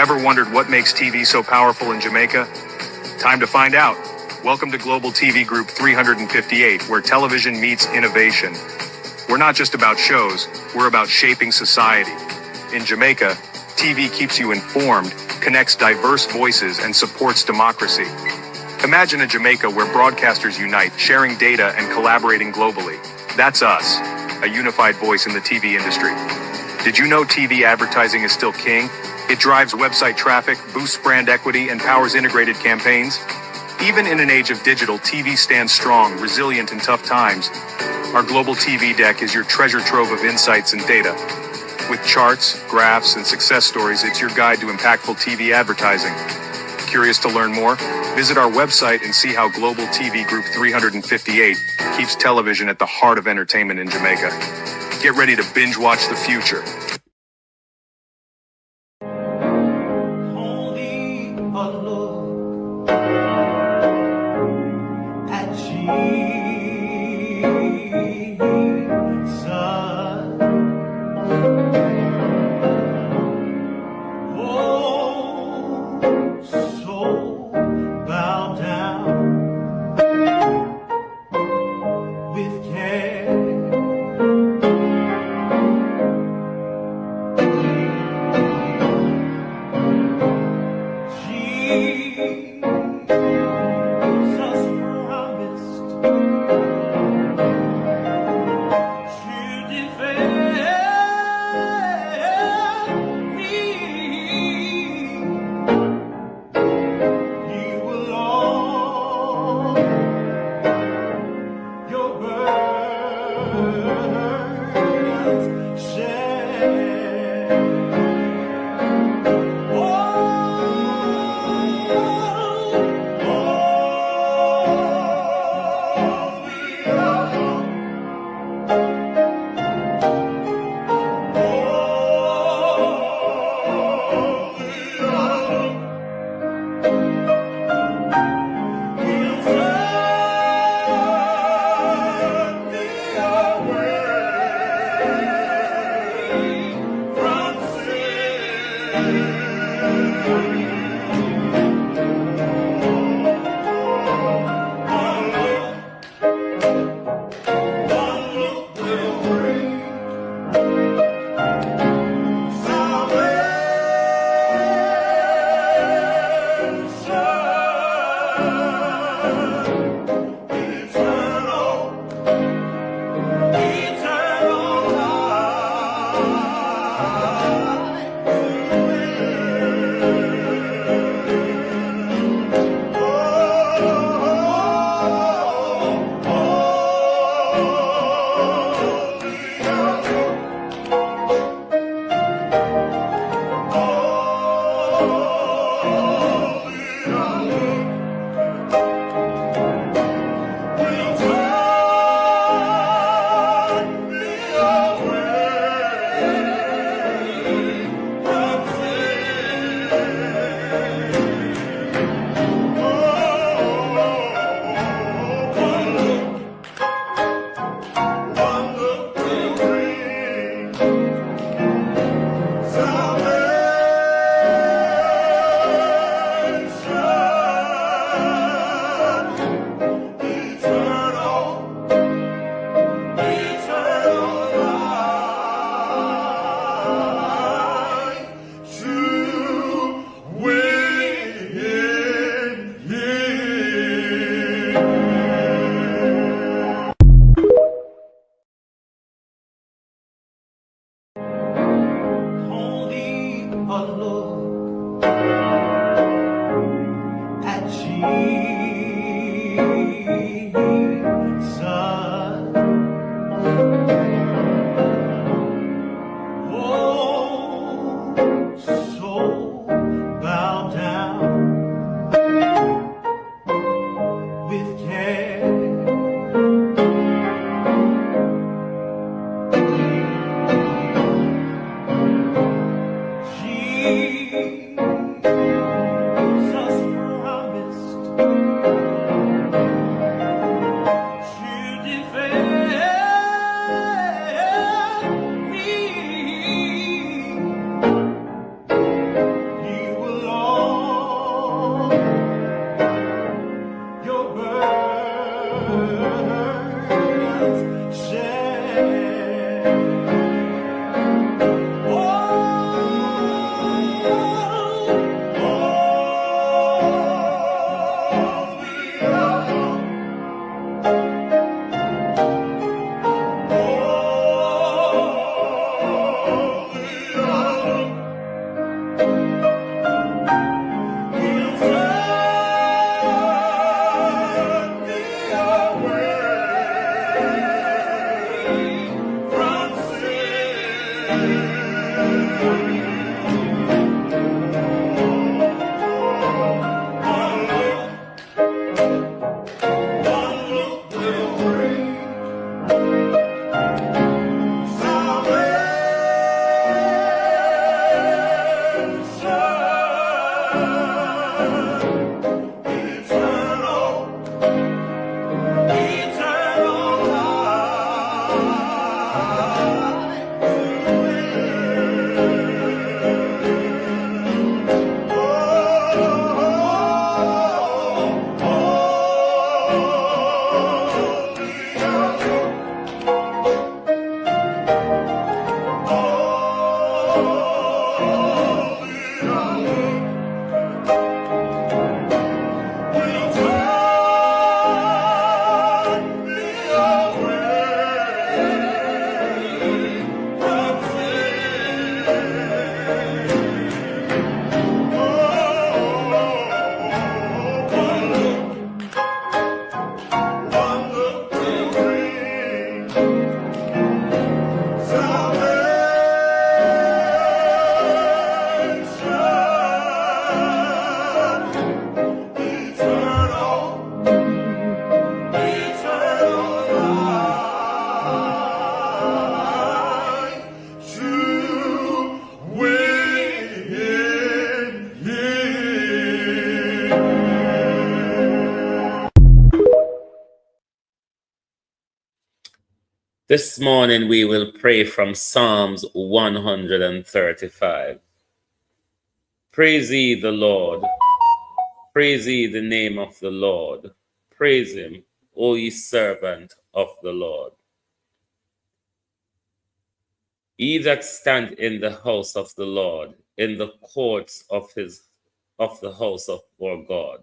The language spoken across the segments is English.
Ever wondered what makes TV so powerful in Jamaica? Time to find out. Welcome to Global TV Group 358, where television meets innovation. We're not just about shows, we're about shaping society. In Jamaica, TV keeps you informed, connects diverse voices, and supports democracy. Imagine a Jamaica where broadcasters unite, sharing data and collaborating globally. That's us, a unified voice in the TV industry. Did you know TV advertising is still king? It drives website traffic, boosts brand equity, and powers integrated campaigns. Even in an age of digital, TV stands strong, resilient in tough times. Our global TV deck is your treasure trove of insights and data. With charts, graphs, and success stories, it's your guide to impactful TV advertising. Curious to learn more? Visit our website and see how Global TV Group 358 keeps television at the heart of entertainment in Jamaica. Get ready to binge watch the future. This morning we will pray from Psalms 135. Praise ye the Lord. Praise ye the name of the Lord. Praise him, O ye servant of the Lord. Ye that stand in the house of the Lord, in the courts of the house of our God.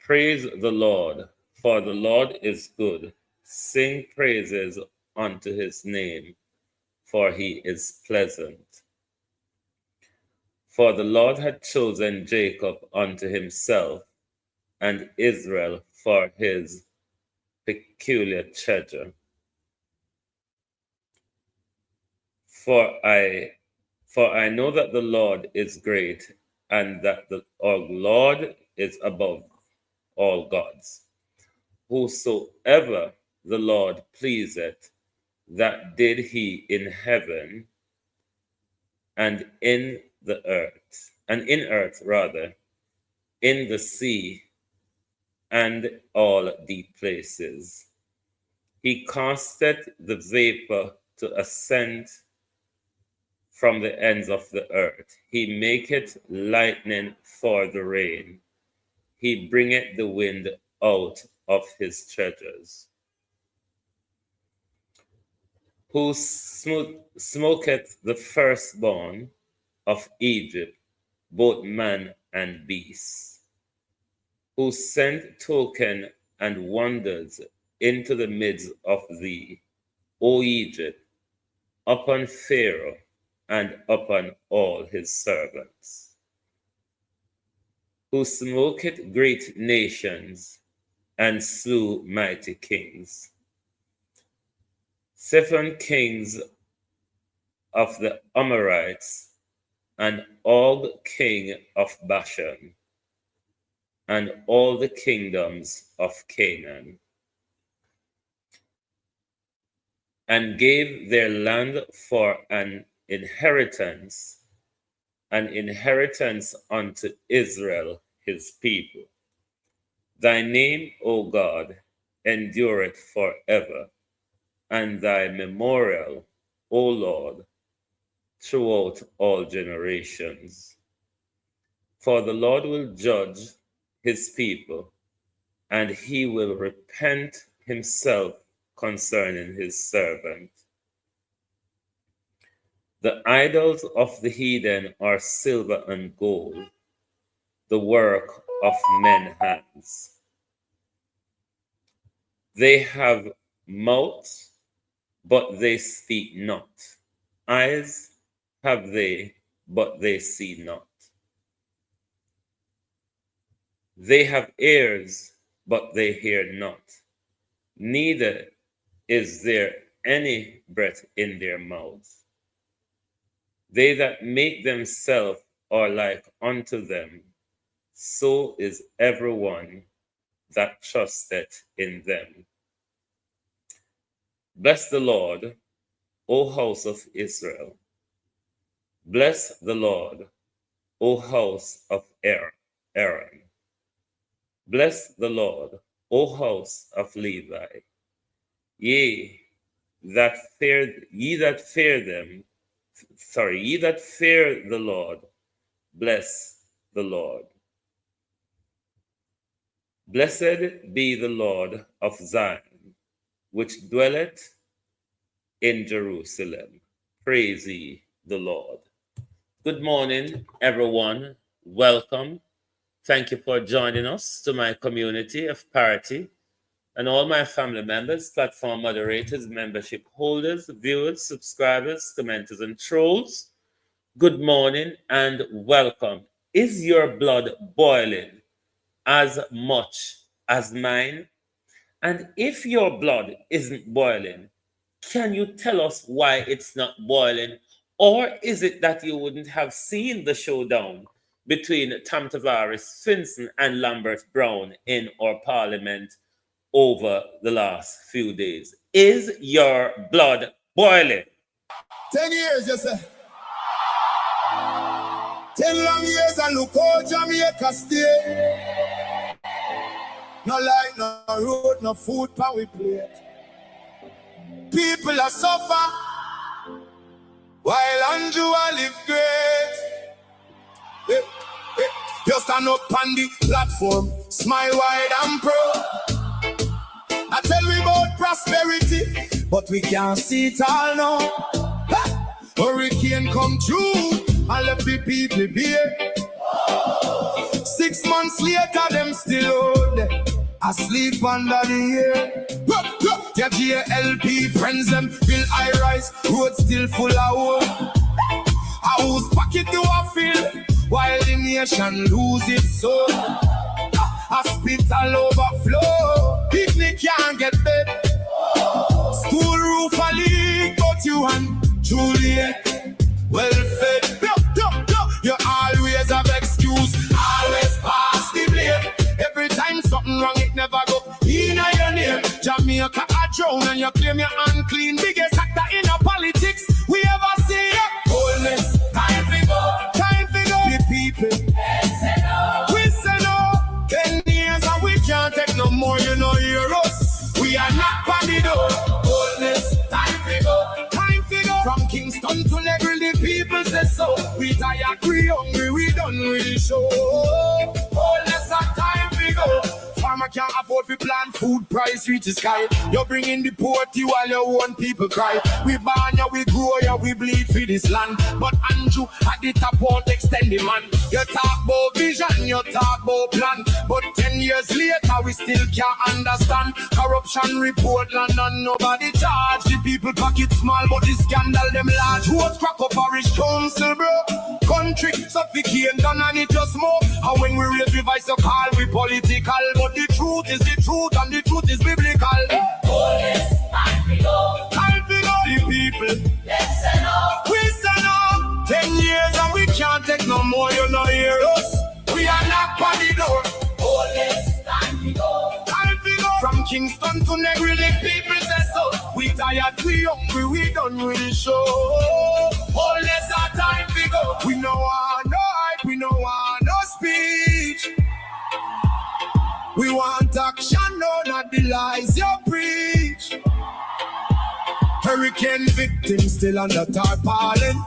Praise the Lord, for the Lord is good. Sing praises unto his name, for he is pleasant. For the Lord had chosen Jacob unto himself, and Israel for his peculiar treasure. For I know that the Lord is great, and that our Lord is above all gods. Whosoever the Lord pleaseth, that did he in heaven and in the earth, in the sea and all deep places. He casteth the vapor to ascend from the ends of the earth. He maketh lightning for the rain. He bringeth the wind out of his treasures. Who smoketh the firstborn of Egypt, both man and beast. Who sent token and wonders into the midst of thee, O Egypt, upon Pharaoh and upon all his servants. Who smoketh great nations and slew mighty kings. 7 kings of the Amorites, and Og king of Bashan, and all the kingdoms of Canaan, and gave their land for an inheritance unto Israel his people. Thy name, O God, endureth forever, and thy memorial, O Lord, throughout all generations. For the Lord will judge his people, and he will repent himself concerning his servant. The idols of the heathen are silver and gold, the work of men's hands. They have mouths, but they speak not. Eyes have they, but they see not. They have ears, but they hear not. Neither is there any breath in their mouths. They that make themselves are like unto them, so is everyone that trusteth in them. Bless the Lord, O house of Israel. Bless the Lord, O house of Aaron. Bless the Lord, O house of Levi. Ye that fear the Lord, bless the Lord. Blessed be the Lord of Zion, which dwelleth in Jerusalem. Praise ye the Lord. Good morning, everyone. Welcome. Thank you for joining us to my community of parity and all my family members, platform moderators, membership holders, viewers, subscribers, commenters, and trolls. Good morning and welcome. Is your blood boiling as much as mine? And if your blood isn't boiling, can you tell us why it's not boiling? Or is it that you wouldn't have seen the showdown between Tam Tavares, Finson, and Lambert Brown in our parliament over the last few days? Is your blood boiling? 10 years, you say. 10 long years and look how Jamaica stay. No light, no road, no food, power we plate. People are suffer while Andrew live great. Hey, hey. You stand up on the platform, smile wide and proud. I tell we about prosperity, but we can't see it all now. Hurricane come through and left the people bare. 6 months later, them still out there, asleep under the air. Their GLP friends them build high rise, road still full of hope. A house pocket to a field, while the nation lose its soul. Hospital overflow, picnic can't get bed. School roof a leak, but you and Juliet well fed. You always have excuse, always pass the blame. Every time something wrong, it never go in your name. Jamaica a drown and you claim you're unclean. Biggest actor in a politics we ever see. Boldness, time to go, time to go. The people, we say no. 10 years and we can't take no more, you know, hear us. We are not on the door. Boldness, time to go, time to go. From Kingston to Negril, the people say so. We tired, we hungry, we done really show. Boldness, time to go. Farmer can't afford to plant, food price reach the sky. You bring in the poverty while your own people cry. We born ya, we grow ya, we bleed for this land. But Andrew at the top won't extend the man. You talk about vision, you talk about plan. But 10 years later, we still can't understand. Corruption report land and nobody charge. The people pocket small, but the scandal them large. Who's crack up parish council, bro? Country suffocate done and it just more. And when we raise the voice, you call we political. But the truth is the truth and the truth is biblical. Police, time to go. Time to go. The people, Let's say no. we say no. 10 years and we can't take no more, you know hear us. We are not on the door. Police, time to go. Time to go. From Kingston to Negril, the people say so. We tired, we hungry, we done with the show. All this our time to go. We know our no hype, we know our no speech. We want action, no, not the lies you preach. Hurricane victims still under tarpaulin.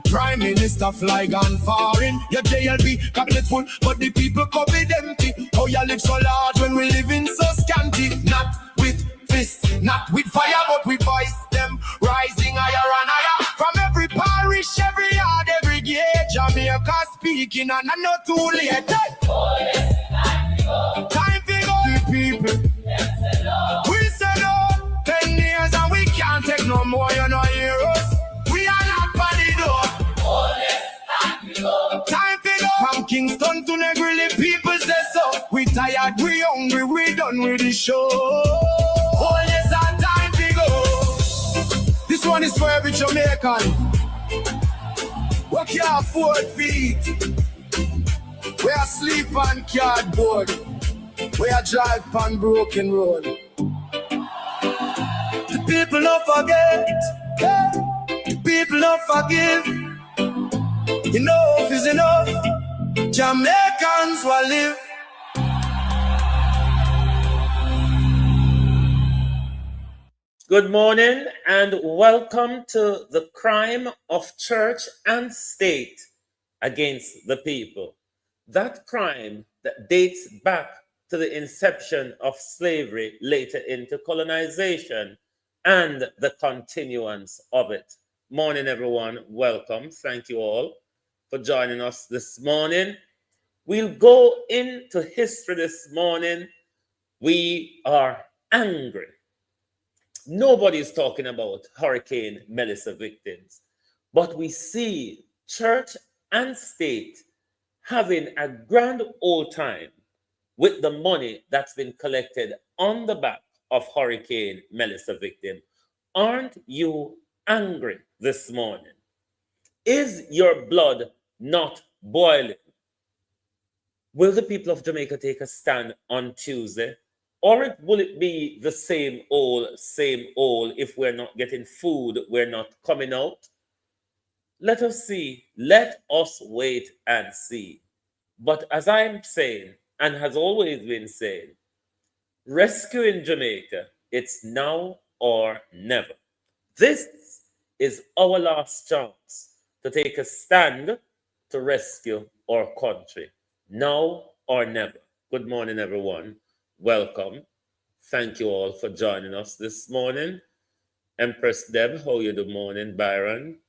Prime Minister fly gone foreign. Your JLP cabinet full, but the people cupboard empty. How you live so large when we live in so scanty? Not with fists, not with fire, but with voice them rising higher and higher. From every parish, every yard, every gate, Jamaica speaking, and I'm not too late. Police, time to go. Time to go, the people. Let's say no. We say no. 10 years and we can't take no more, you know hear us. We are not on the door. Police, time to go. Time to go. From Kingston to Negril, the people say so. We tired, we hungry, we done with the show. Oh yes, our time to go. This one is for every Jamaican. We can't afford feet. We are sleep on cardboard. We are drive on broken road. The people don't forget. The people don't forgive. Enough is enough. Jamaicans will live. Good morning and welcome to the crime of church and state against the people. That crime that dates back to the inception of slavery, later into colonization, and the continuance of it. Morning, everyone. Welcome. Thank you all for joining us this morning. We'll go into history this morning. We are angry. Nobody's talking about Hurricane Melissa victims, but we see church and state having a grand old time with the money that's been collected on the back of Hurricane Melissa victim. Aren't you angry this morning? Is your blood not boiling? Will the people of Jamaica take a stand on Tuesday? Or will it be the same old if we're not getting food, we're not coming out? Let us see. Let us wait and see. But as I'm saying, and has always been saying, rescuing Jamaica, it's now or never. This is our last chance to take a stand to rescue our country, now or never. Good morning, everyone. Welcome. Thank you all for joining us this morning. Empress Deb, how you doing? Morning, Byron.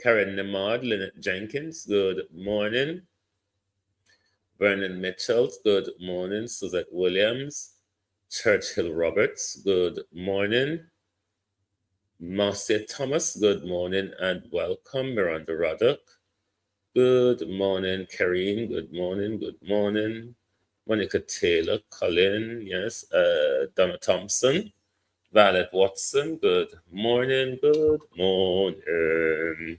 Karen Nemard, Lynette Jenkins, good morning. Vernon Mitchell, good morning. Suzette Williams, Churchill Roberts, good morning. Marcia Thomas, good morning and welcome. Miranda Ruddock, good morning. Karine, good morning, good morning. Monica Taylor, Colin, yes. Donna Thompson, Violet Watson, good morning, good morning.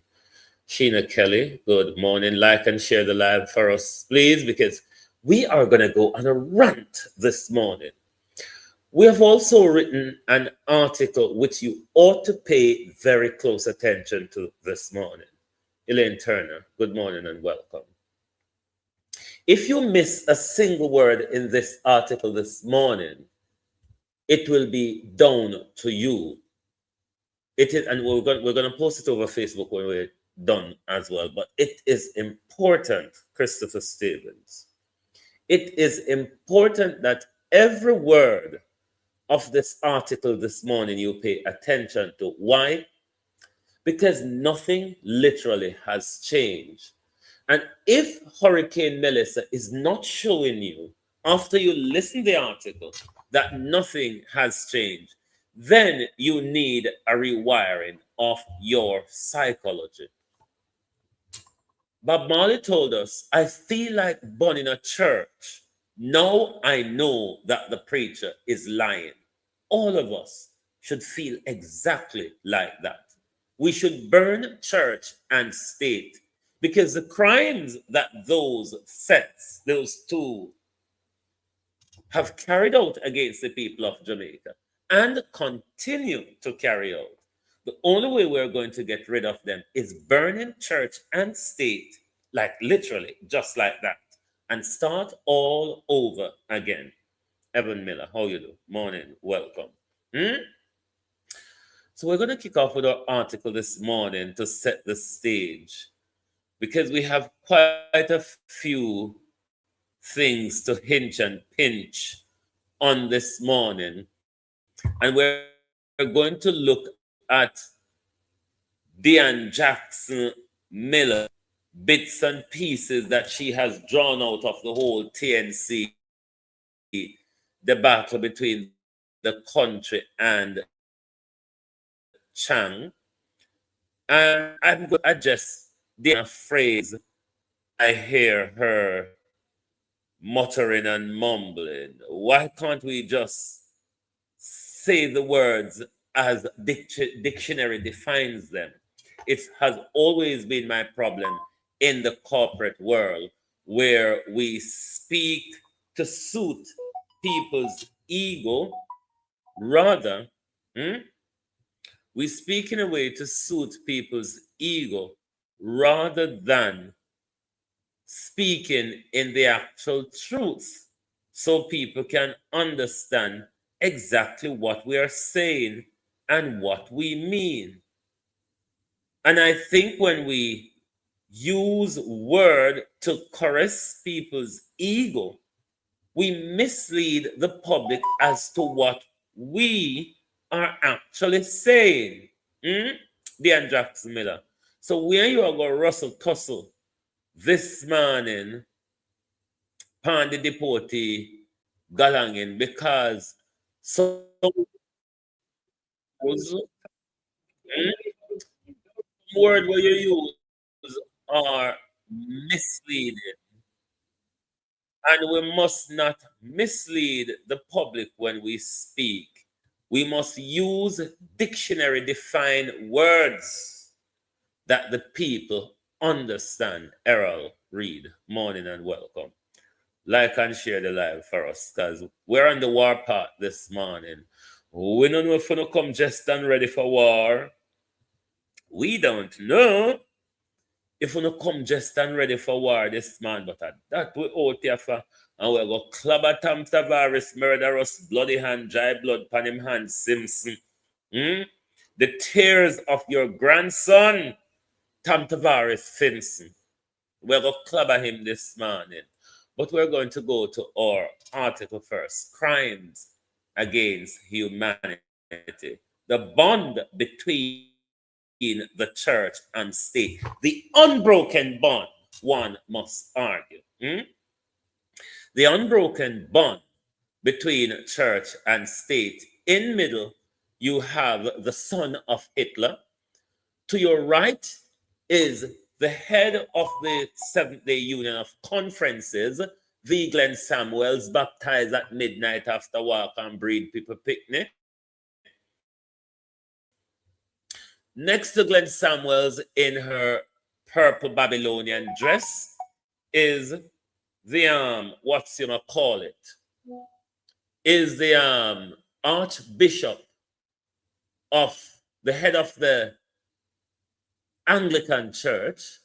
Sheena Kelly, good morning. Like and share the live for us, please, because we are going to go on a rant this morning. We have also written an article which you ought to pay very close attention to this morning. Elaine Turner, good morning and welcome. If you miss a single word in this article this morning, it will be down to you. It is, and we're going to post it over Facebook when we're done as well. But it is important, Christopher Stevens. It is important that every word of this article this morning you pay attention to. Why? Because nothing literally has changed. And if Hurricane Melissa is not showing you, after you listen to the article, that nothing has changed, then you need a rewiring of your psychology. Bob Marley told us, I feel like burning a church. Now I know that the preacher is lying. All of us should feel exactly like that. We should burn church and state because the crimes that those sets, those two, have carried out against the people of Jamaica and continue to carry out, the only way we're going to get rid of them is burning church and state, like literally, just like that, and start all over again. Evan Miller, how you do? Morning, welcome. So we're going to kick off with our article this morning to set the stage because we have quite a few things to hinge and pinch on this morning. And we're going to look at Deanne Jackson Miller, bits and pieces that she has drawn out of the whole TNC debacle between the country and Chang. And I'm going to address the phrase I hear her muttering and mumbling. Why can't we just say the words as dictionary defines them? It has always been my problem in the corporate world where we speak to suit people's ego rather we speak in a way to suit people's ego rather than speaking in the actual truth so people can understand exactly what we are saying and what we mean. And I think when we use word to caress people's ego, we mislead the public as to what we are actually saying. Deanne Jackson Miller. So where you are going to rustle tussle this morning, Pandy Deportee Galangin, because some word where you use are misleading. And we must not mislead the public when we speak. We must use dictionary defined words that the people understand. Errol Reed, morning and welcome. Like and share the live for us because we're on the war path this morning. We don't know if we're going to come just and ready for war. We don't know if we don't come just and ready for war this man, but at that we out here for, and we're going to clobber Tom Tavares, murderous, bloody hand, dry blood, pan him hand, Simpson. the tears of your grandson, Tom Tavares Finson. We're going to clobber him this morning. But we're going to go to our article first. Crimes against humanity. The bond between the church and state. The unbroken bond, one must argue. The unbroken bond between church and state. In middle, you have the son of Hitler. To your right is the head of the Seventh-day Union of Conferences, V. Glenn Samuels, baptized at midnight after walk and breed people picnic. Next to Glenn Samuels in her purple Babylonian dress is the what's you gonna call it? Is the Archbishop of the head of the Anglican Church,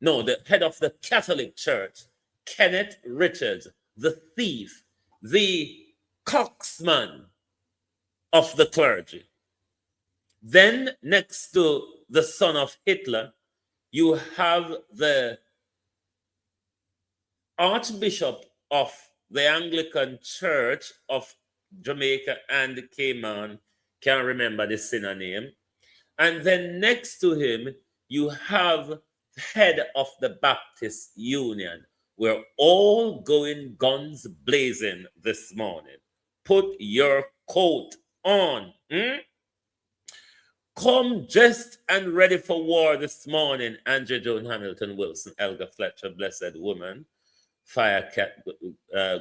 no, the head of the Catholic Church, Kenneth Richards, the thief, the coxman of the clergy. Then next to the son of Hitler, you have the Archbishop of the Anglican Church of Jamaica and Cayman, can't remember the sinner name. And then next to him, you have the head of the Baptist Union. We're all going guns blazing this morning. Put your coat on. Come dressed and ready for war this morning. Andrew Joan Hamilton Wilson, Elga Fletcher, Blessed Woman. Firecat,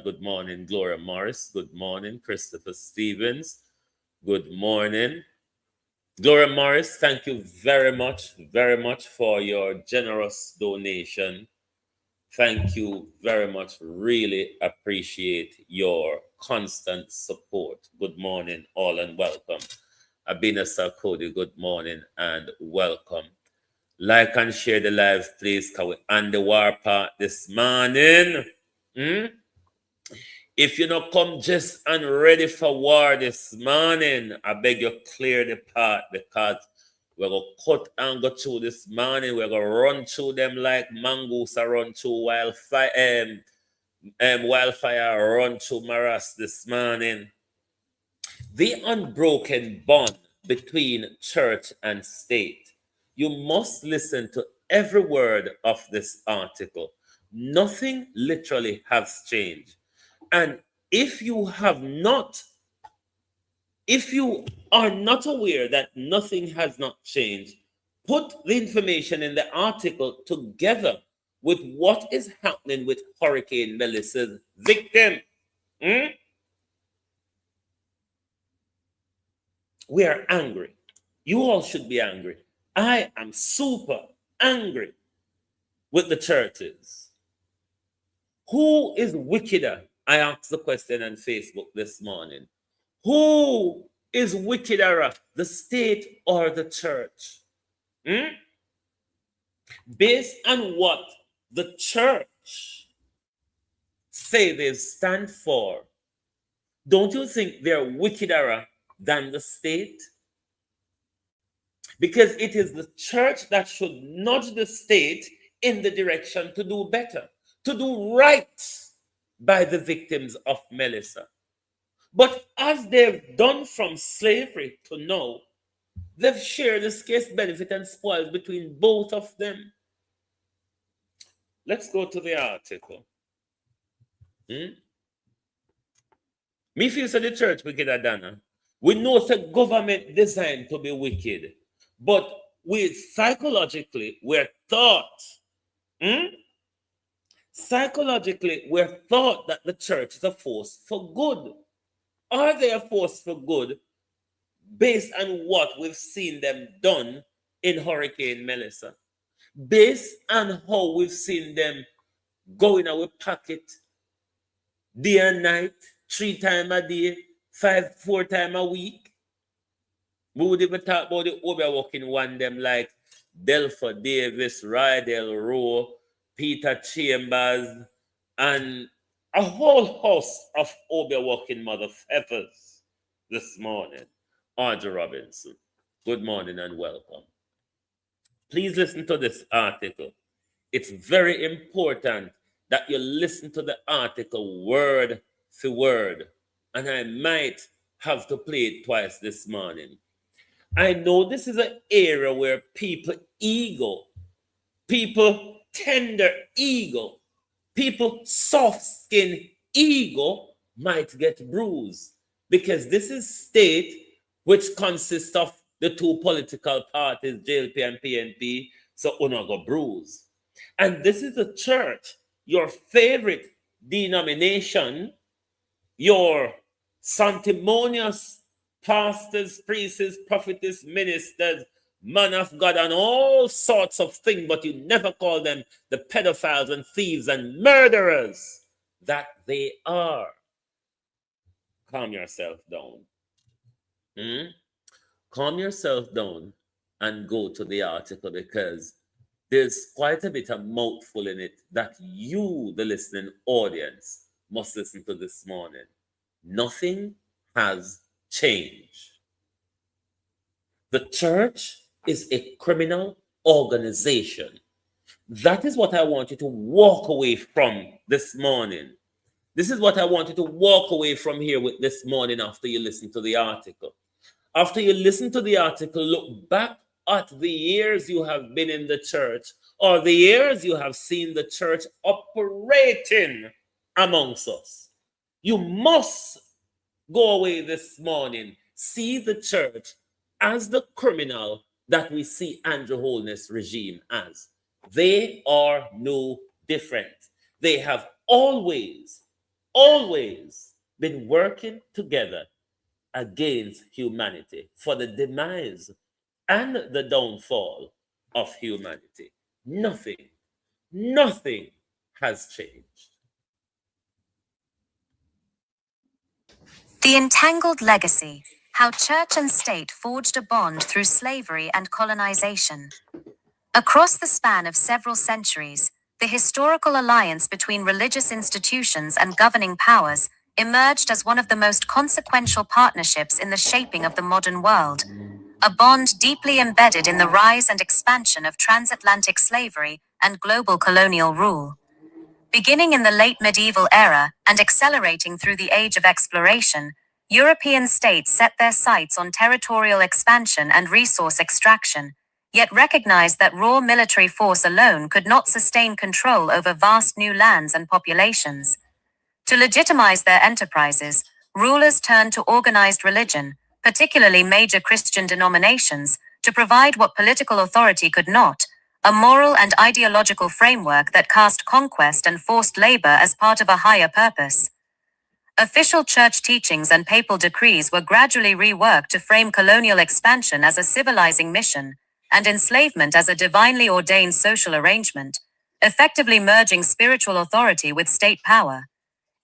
good morning. Gloria Morris, good morning. Christopher Stevens, good morning. Gloria Morris, thank you very much for your generous donation. Thank you very much. Really appreciate your constant support. Good morning, all, and welcome. Abina Sarkodi, good morning and welcome. Like and share the live, please, because we're on the war part this morning. If you not come just and ready for war this morning, I beg you clear the path, because we're going to cut and go through this morning. We're going to run through them like mongoose are run through wildfire, run through morass this morning. The unbroken bond between church and state. You must listen to every word of this article. Nothing literally has changed. And if you are not aware that nothing has not changed, put the information in the article together with what is happening with Hurricane Melissa's victim. We are angry. You all should be angry. I am super angry with the churches. Who is wickeder? I asked the question on Facebook this morning. Who is wickeder, the state or the church? Based on what the church say they stand for, don't you think they're wickeder than the state? Because it is the church that should nudge the state in the direction to do better, to do right by the victims of Melissa. But as they've done from slavery to now, they've shared the scarce benefit and spoils between both of them. Let's go to the article. Me feel so the church wicked, Adana. We know it's a government designed to be wicked, but psychologically we're taught. Psychologically, we're taught that the church is a force for good. Are they a force for good based on what we've seen them done in Hurricane Melissa? Based on how we've seen them go in our pocket day and night, 3 times a day, 4 times a week? We would even talk about the overworking one, them like Delpha Davis, Rydell Rowe, Peter Chambers, and a whole host of overworking mother effers this morning. Audrey Robinson. Good morning and welcome. Please listen to this article. It's very important that you listen to the article word for word. And I might have to play it twice this morning. I know this is an area where people tender ego, people soft skin ego might get bruised, because this is state which consists of the two political parties, JLP and PNP, so una go bruise. And this is a church, your favorite denomination, your sanctimonious pastors, priests, prophetess, ministers, man of God, and all sorts of things, but you never call them the pedophiles and thieves and murderers that they are. Calm yourself down. Calm yourself down and go to the article, because there's quite a bit of mouthful in it that you, the listening audience, must listen to this morning. Nothing has changed. The church is a criminal organization. That is what I want you to walk away from this morning. This is what I want you to walk away from here with this morning after you listen to the article. After you listen to the article, look back at the years you have been in the church, or the years you have seen the church operating amongst us. You must go away this morning, see the church as the criminal that we see Andrew Holness' regime as. They are no different. They have always been working together against humanity for the demise and the downfall of humanity. Nothing has changed. The Entangled Legacy: How Church and State Forged a Bond Through Slavery and Colonization. Across the span of several centuries, the historical alliance between religious institutions and governing powers emerged as one of the most consequential partnerships in the shaping of the modern world, a bond deeply embedded in the rise and expansion of transatlantic slavery and global colonial rule. Beginning in the late medieval era and accelerating through the age of exploration, European states set their sights on territorial expansion and resource extraction, yet recognized that raw military force alone could not sustain control over vast new lands and populations. To legitimize their enterprises, rulers turned to organized religion, particularly major Christian denominations, to provide what political authority could not: a moral and ideological framework that cast conquest and forced labor as part of a higher purpose. Official church teachings and papal decrees were gradually reworked to frame colonial expansion as a civilizing mission, and enslavement as a divinely ordained social arrangement, effectively merging spiritual authority with state power.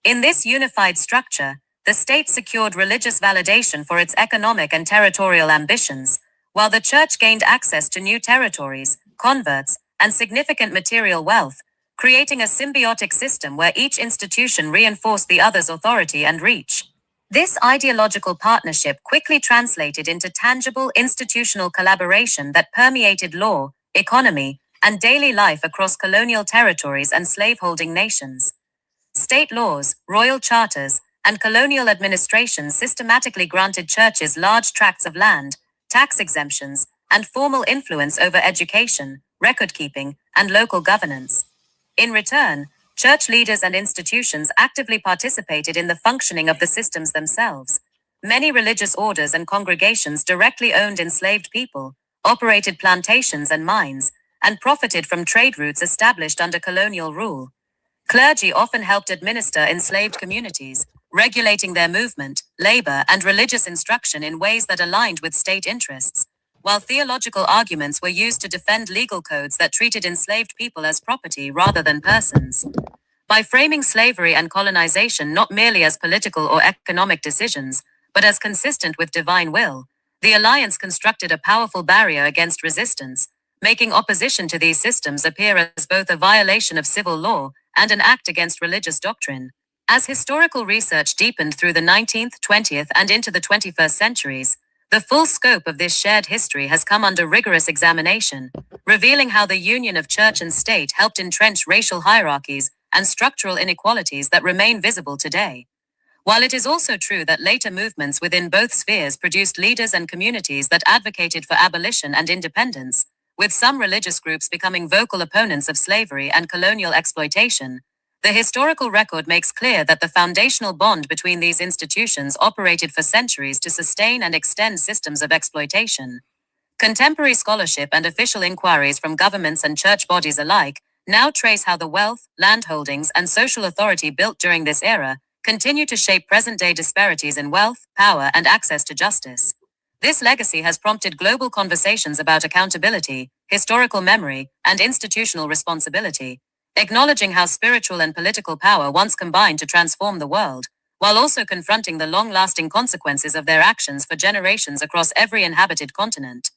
In this unified structure, the state secured religious validation for its economic and territorial ambitions, while the church gained access to new territories, converts, and significant material wealth, creating a symbiotic system where each institution reinforced the other's authority and reach. This ideological partnership quickly translated into tangible institutional collaboration that permeated law, economy, and daily life across colonial territories and slaveholding nations. State laws, royal charters, and colonial administrations systematically granted churches large tracts of land, tax exemptions, and formal influence over education, record-keeping, and local governance. In return, church leaders and institutions actively participated in the functioning of the systems themselves. Many religious orders and congregations directly owned enslaved people, operated plantations and mines, and profited from trade routes established under colonial rule. Clergy often helped administer enslaved communities, regulating their movement, labor, and religious instruction in ways that aligned with state interests, while theological arguments were used to defend legal codes that treated enslaved people as property rather than persons. By framing slavery and colonization not merely as political or economic decisions, but as consistent with divine will, the alliance constructed a powerful barrier against resistance, making opposition to these systems appear as both a violation of civil law and an act against religious doctrine. As historical research deepened through the 19th, 20th, and into the 21st centuries, The full scope of this shared history has come under rigorous examination, revealing how the union of church and state helped entrench racial hierarchies and structural inequalities that remain visible today. While it is also true that later movements within both spheres produced leaders and communities that advocated for abolition and independence, with some religious groups becoming vocal opponents of slavery and colonial exploitation, the historical record makes clear that the foundational bond between these institutions operated for centuries to sustain and extend systems of exploitation. Contemporary scholarship and official inquiries from governments and church bodies alike now trace how the wealth, landholdings, and social authority built during this era continue to shape present-day disparities in wealth, power, and access to justice. This legacy has prompted global conversations about accountability, historical memory, and institutional responsibility, acknowledging how spiritual and political power once combined to transform the world, while also confronting the long-lasting consequences of their actions for generations across every inhabited continent.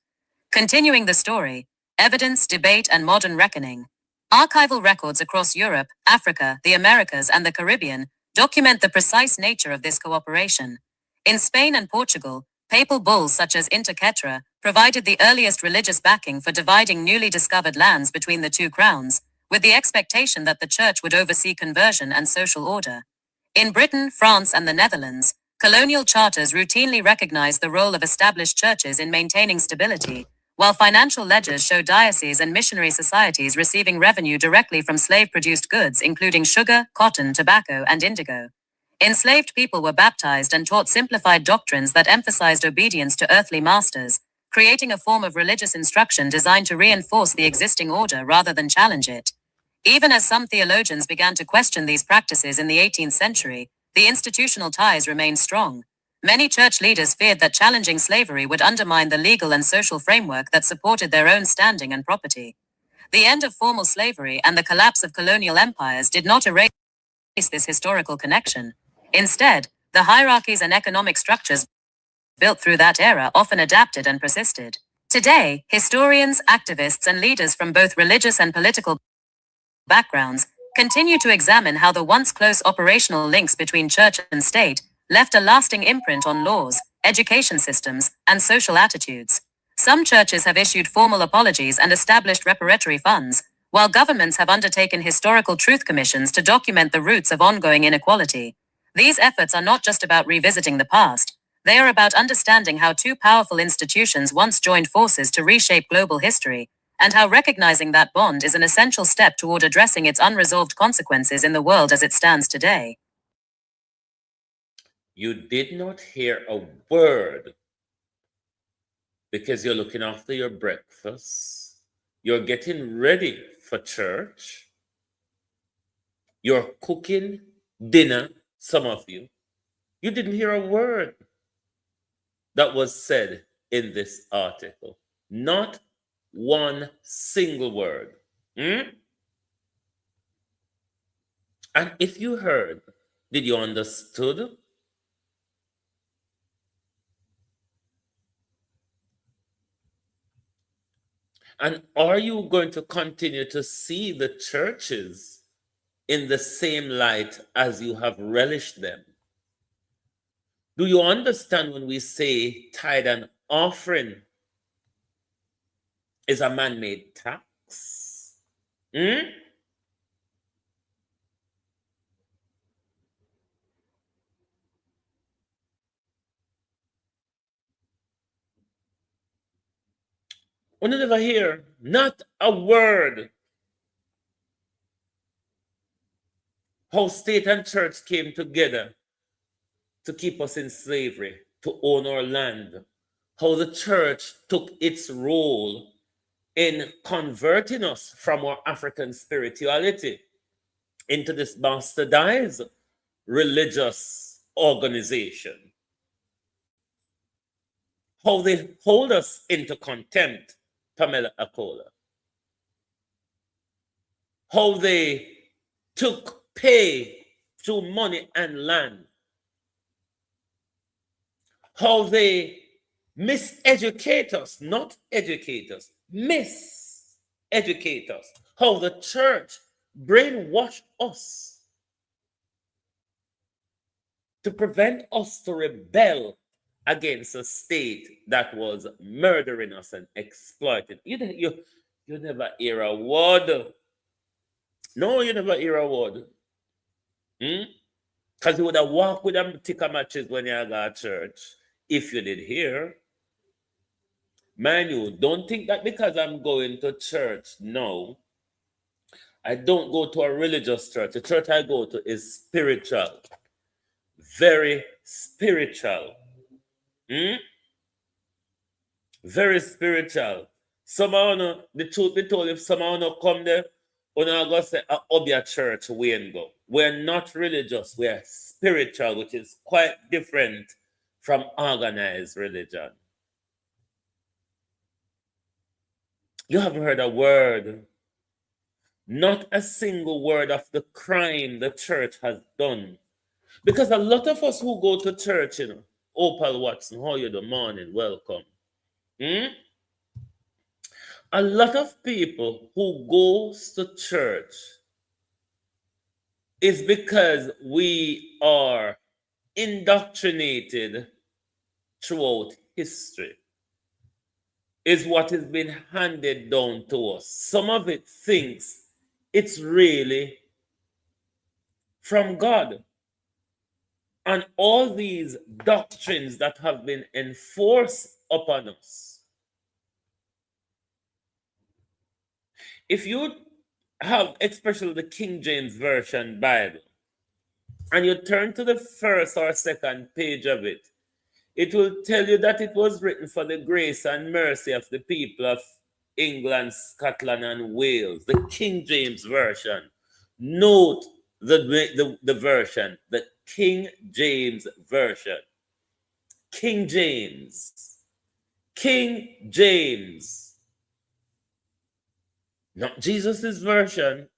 Continuing the story, evidence, debate, and modern reckoning. Archival records across Europe, Africa, the Americas, and the Caribbean document the precise nature of this cooperation. In Spain and Portugal, papal bulls such as Intertwined provided the earliest religious backing for dividing newly discovered lands between the two crowns, with the expectation that the church would oversee conversion and social order. In Britain, France, and the Netherlands, colonial charters routinely recognized the role of established churches in maintaining stability, while financial ledgers show dioceses and missionary societies receiving revenue directly from slave-produced goods including sugar, cotton, tobacco, and indigo. Enslaved people were baptized and taught simplified doctrines that emphasized obedience to earthly masters, creating a form of religious instruction designed to reinforce the existing order rather than challenge it. Even as some theologians began to question these practices in the 18th century, the institutional ties remained strong. Many church leaders feared that challenging slavery would undermine the legal and social framework that supported their own standing and property. The end of formal slavery and the collapse of colonial empires did not erase this historical connection. Instead, the hierarchies and economic structures built through that era often adapted and persisted. Today, historians, activists, and leaders from both religious and political backgrounds continue to examine how the once close operational links between church and state left a lasting imprint on laws, education systems, and social attitudes. Some churches have issued formal apologies and established reparatory funds, while governments have undertaken historical truth commissions to document the roots of ongoing inequality. These efforts are not just about revisiting the past, they are about understanding how two powerful institutions once joined forces to reshape global history, and how recognizing that bond is an essential step toward addressing its unresolved consequences in the world as it stands today. You did not hear a word because you're looking after your breakfast, you're getting ready for church, you're cooking dinner, some of you. You didn't hear a word that was said in this article. Not one single word. And if you heard, did you understood? And are you going to continue to see the churches in the same light as you have relished them? Do you understand when we say tithe and offering is a man-made tax? We never hear not a word how state and church came together to keep us in slavery, to own our land, how the church took its role in converting us from our African spirituality into this bastardized religious organization, how they hold us into contempt, Pamela Akola, how they took pay through money and land, how they miseducate us, not educate us, miseducate us, how the church brainwashed us to prevent us to rebel against a state that was murdering us and exploiting. You never hear a word. No, you never hear a word. Because you would have walked with them ticker matches when you got to church, if you did hear. Man, you don't think that because I'm going to church. No, I don't go to a religious church. The church I go to is spiritual, very spiritual. Very spiritual. Someone, the truth be told, if someone come there, when I go say, Obia church, we ain't go. We're not religious, we're spiritual, which is quite different from organized religion. You haven't heard a word, not a single word of the crime the church has done. Because a lot of us who go to church, Opal Watson, how you doing? Morning, welcome. A lot of people who goes to church is because we are indoctrinated throughout history, is what has been handed down to us. Some of it thinks it's really from God. And all these doctrines that have been enforced upon us. If you have, especially the King James Version Bible, and you turn to the first or second page of it, it will tell you that it was written for the grace and mercy of the people of England, Scotland, and Wales. The King James Version. Note the version, the King James Version. King James. King James. Not Jesus's version,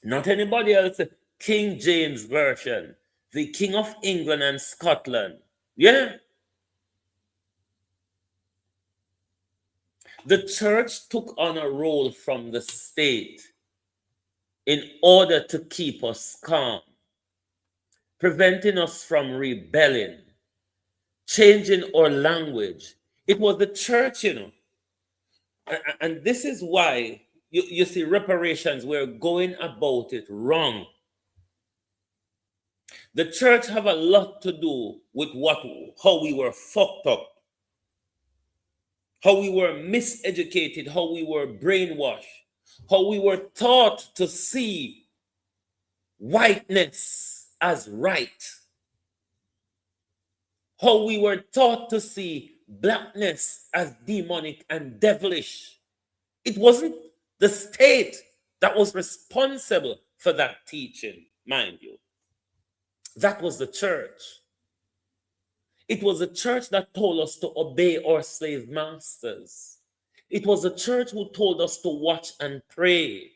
not anybody else. King James Version, the King of England and Scotland. Yeah. The church took on a role from the state in order to keep us calm, preventing us from rebelling, changing our language. It was the church, and this is why you see reparations, we're going about it wrong. The church have a lot to do with how we were fucked up, how we were miseducated, how we were brainwashed, how we were taught to see whiteness as right, how we were taught to see blackness as demonic and devilish. It wasn't the state that was responsible for that teaching, mind you. That was the church. It was the church that told us to obey our slave masters. It was the church who told us to watch and pray.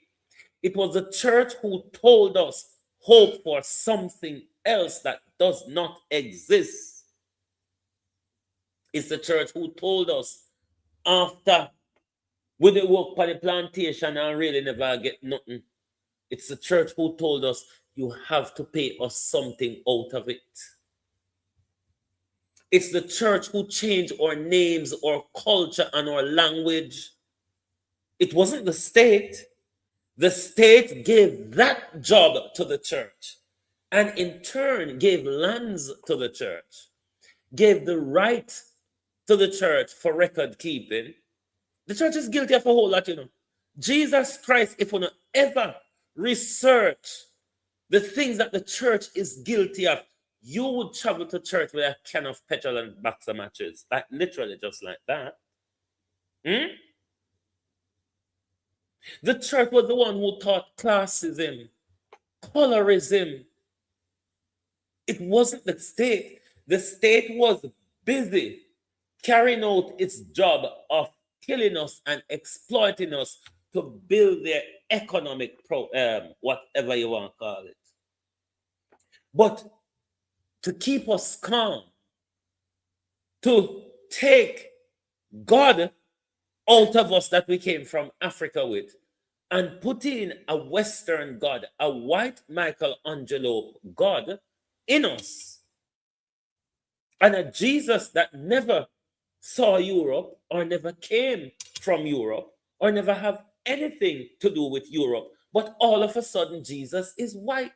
It was the church who told us hope for something else that does not exist. It's the church who told us after we did work on the plantation and really never get nothing. It's the church who told us you have to pay us something out of it. It's the church who changed our names, our culture, and our language. It wasn't the state. The state gave that job to the church, and in turn gave lands to the church, gave the right to the church for record keeping. The church is guilty of a whole lot, Jesus Christ, if you don't ever research the things that the church is guilty of, you would travel to church with a can of petrol and box of matches. Like literally just like that. The church was the one who taught classism, colorism. It wasn't the state. The state was busy carrying out its job of killing us and exploiting us to build their economic whatever you want to call it. But to keep us calm, to take God out of us that we came from Africa with, and put in a Western God, a white Michelangelo God in us. And a Jesus that never saw Europe or never came from Europe or never have anything to do with Europe. But all of a sudden, Jesus is white.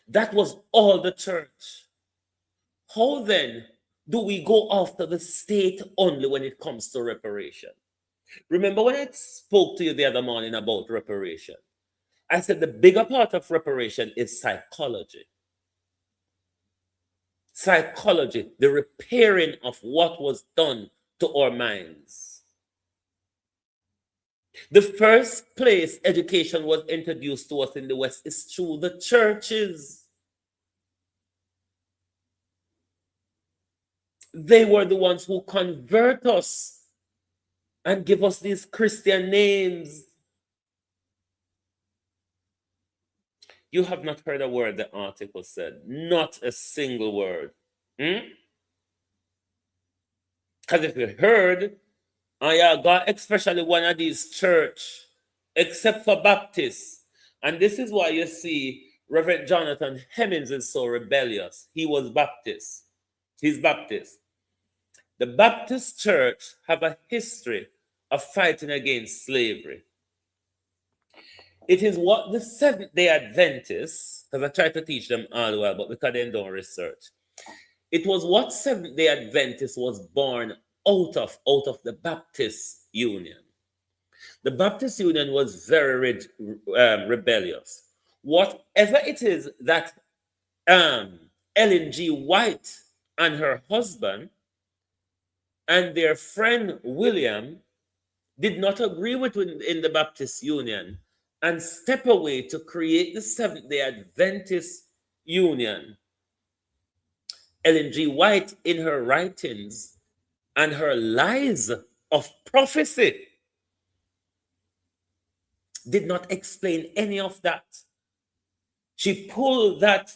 That was all the church. How then do we go after the state only when it comes to reparation? Remember when I spoke to you the other morning about reparation? I said the bigger part of reparation is psychology. Psychology, the repairing of what was done to our minds. The first place education was introduced to us in the West is through the churches. They were the ones who convert us and give us these Christian names. You have not heard a word the article said. Not a single word. Because if you heard, I got especially one of these church, except for Baptists. And this is why you see Reverend Jonathan Hemmings is so rebellious. He was Baptist. He's Baptist. The Baptist church have a history of fighting against slavery. It is what the Seventh-day Adventists, because I try to teach them all the while, but because they don't research, it was what Seventh-day Adventist was born out of the Baptist Union. The Baptist Union was very rebellious. Whatever it is that Ellen G. White and her husband and their friend William did not agree with in the Baptist Union and step away to create the Seventh-day Adventist Union. Ellen G. White, in her writings and her lies of prophecy, did not explain any of that. She pulled that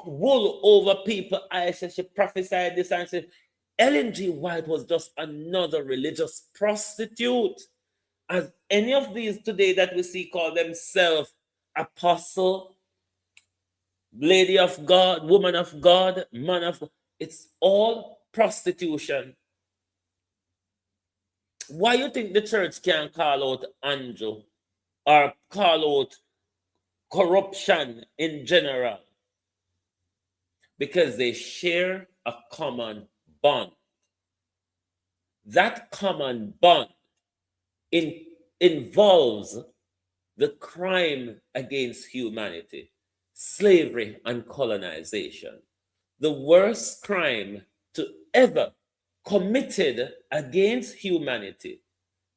wool over people's eyes and she prophesied this and said, Ellen G. White was just another religious prostitute. As any of these today that we see call themselves apostle, lady of God, woman of God, man of God, it's all prostitution. Why you think the church can't call out Andrew or call out corruption in general? Because they share a common bond. That common bond involves the crime against humanity, slavery and colonization. The worst crime to ever committed against humanity,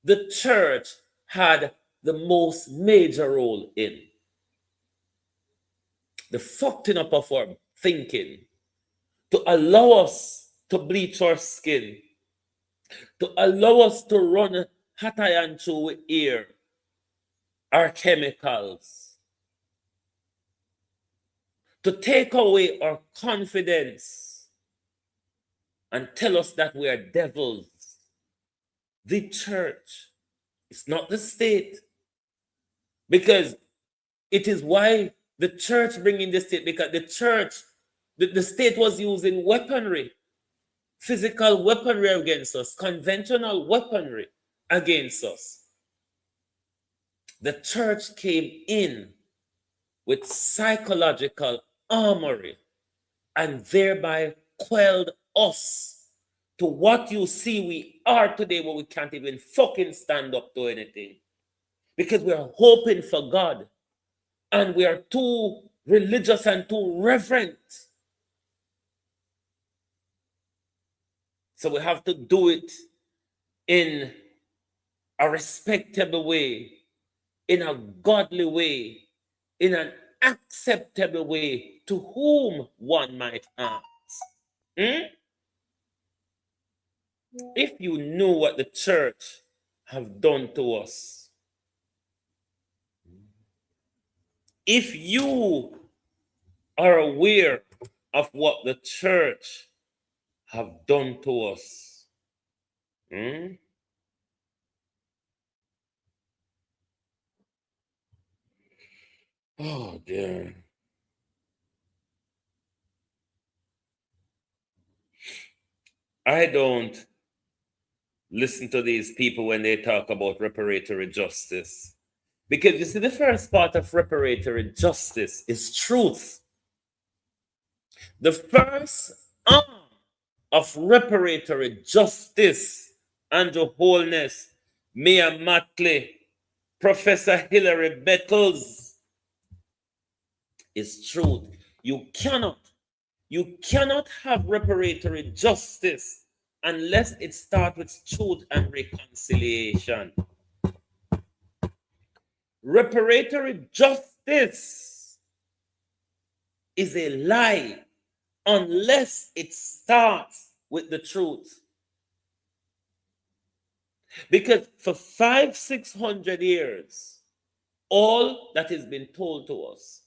the church had the most major role in. The fucking up of our thinking, to allow us to bleach our skin, to allow us to run hot iron through air, our chemicals, to take away our confidence and tell us that we are devils. The church, it's not the state. Because it is why the church bringing the state, because the church, the state was using weaponry, physical weaponry against us, conventional weaponry against us. The church came in with psychological armory and thereby quelled us to what you see we are today, where we can't even fucking stand up to anything. Because we are hoping for God and we are too religious and too reverent. So we have to do it in a respectable way, in a godly way, in an acceptable way to whom one might ask. If you knew what the church have done to us, if you are aware of what the church have done to us, oh dear. I don't listen to these people when they talk about reparatory justice. Because you see, the first part of reparatory justice is truth. The first arm of reparatory justice Andrew Holness, Mia Matley, Professor Hilary Beckles is truth. You cannot have reparatory justice unless it starts with truth and reconciliation. Reparatory justice is a lie unless it starts with the truth. Because for 500-600 years, all that has been told to us,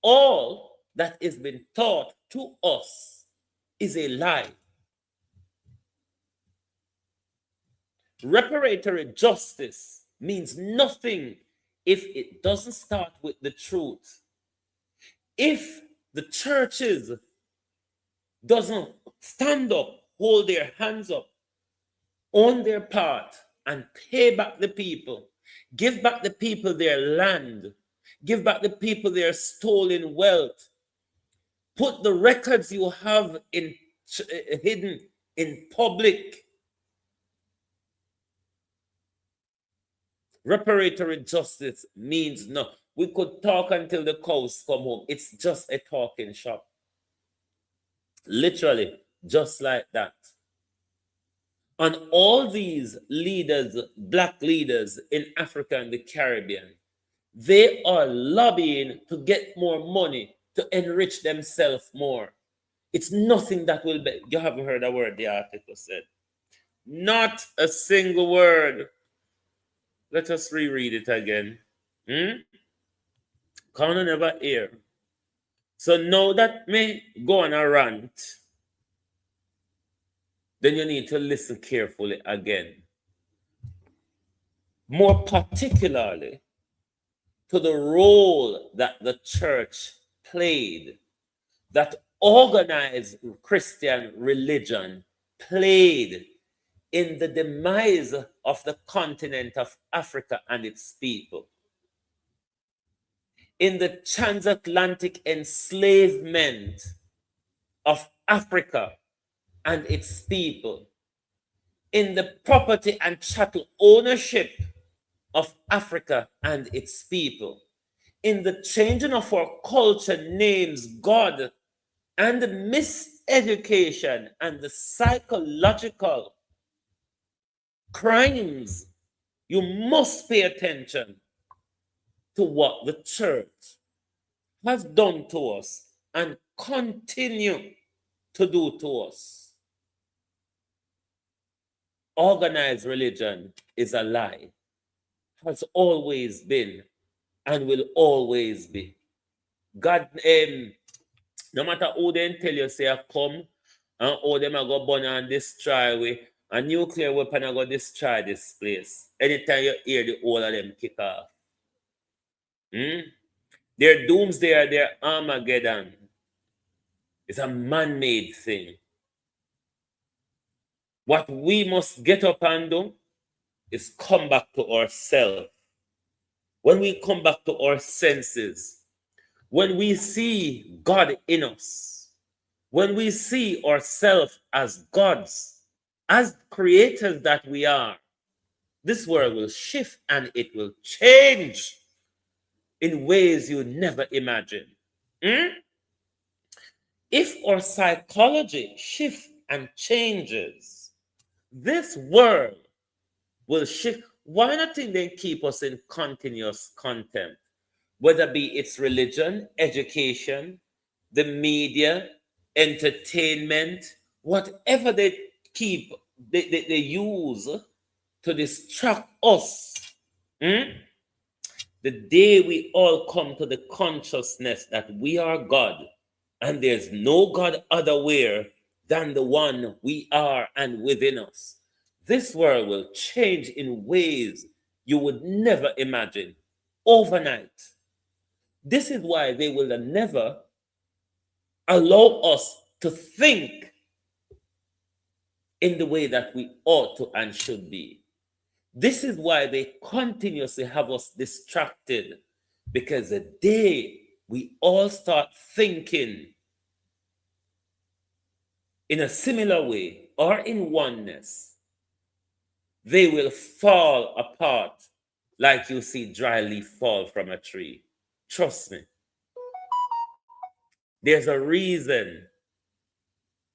all that has been taught to us is a lie. Reparatory justice means nothing if it doesn't start with the truth. If the churches doesn't stand up, hold their hands up on their part and pay back the people, give back the people their land, give back the people their stolen wealth, put the records you have in hidden in public. Reparatory justice means no. We could talk until the cows come home. It's just a talking shop. Literally, just like that. And all these leaders, black leaders in Africa and the Caribbean, they are lobbying to get more money to enrich themselves more. It's nothing that will be. You haven't heard a word the article said. Not a single word. Let us reread it again. Can never hear. So now that me go on a rant, then you need to listen carefully again. More particularly to the role that the church played, that organized Christian religion played in the demise of the continent of Africa and its people, in the transatlantic enslavement of Africa and its people, in the property and chattel ownership of Africa and its people, in the changing of our culture names God, and the miseducation and the psychological crimes. You must pay attention to what the church has done to us and continue to do to us. Organized religion is a lie, has always been and will always be. God, no matter who they tell you, say, I come and all them are go burn and destroy we, a nuclear weapon are go destroy this place. Anytime you hear the whole of them kick off. Their doomsday, their Armageddon is a man-made thing. What we must get up and do is come back to ourselves. When we come back to our senses, when we see God in us, when we see ourselves as gods, as creators that we are, this world will shift and it will change in ways you never imagined. If our psychology shifts and changes, this world will shift. Why not then keep us in continuous contempt? Whether be its religion, education, the media, entertainment, whatever they keep, they use to distract us. The day we all come to the consciousness that we are God and there's no God otherwhere than the one we are and within us, this world will change in ways you would never imagine overnight. This is why they will never allow us to think in the way that we ought to and should be. This is why they continuously have us distracted, because the day we all start thinking in a similar way or in oneness, they will fall apart like you see dry leaf fall from a tree. Trust me. There's a reason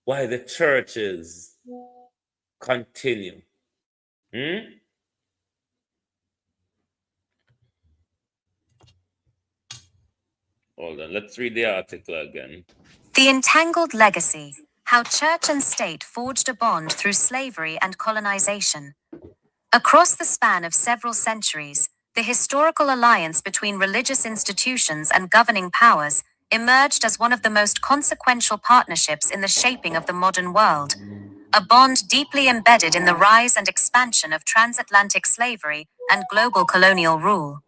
why the churches continue. Hold on, let's read the article again. The Entangled Legacy: How Church and State Forged a Bond Through Slavery and Colonization. Across the span of several centuries, the historical alliance between religious institutions and governing powers emerged as one of the most consequential partnerships in the shaping of the modern world, a bond deeply embedded in the rise and expansion of transatlantic slavery and global colonial rule.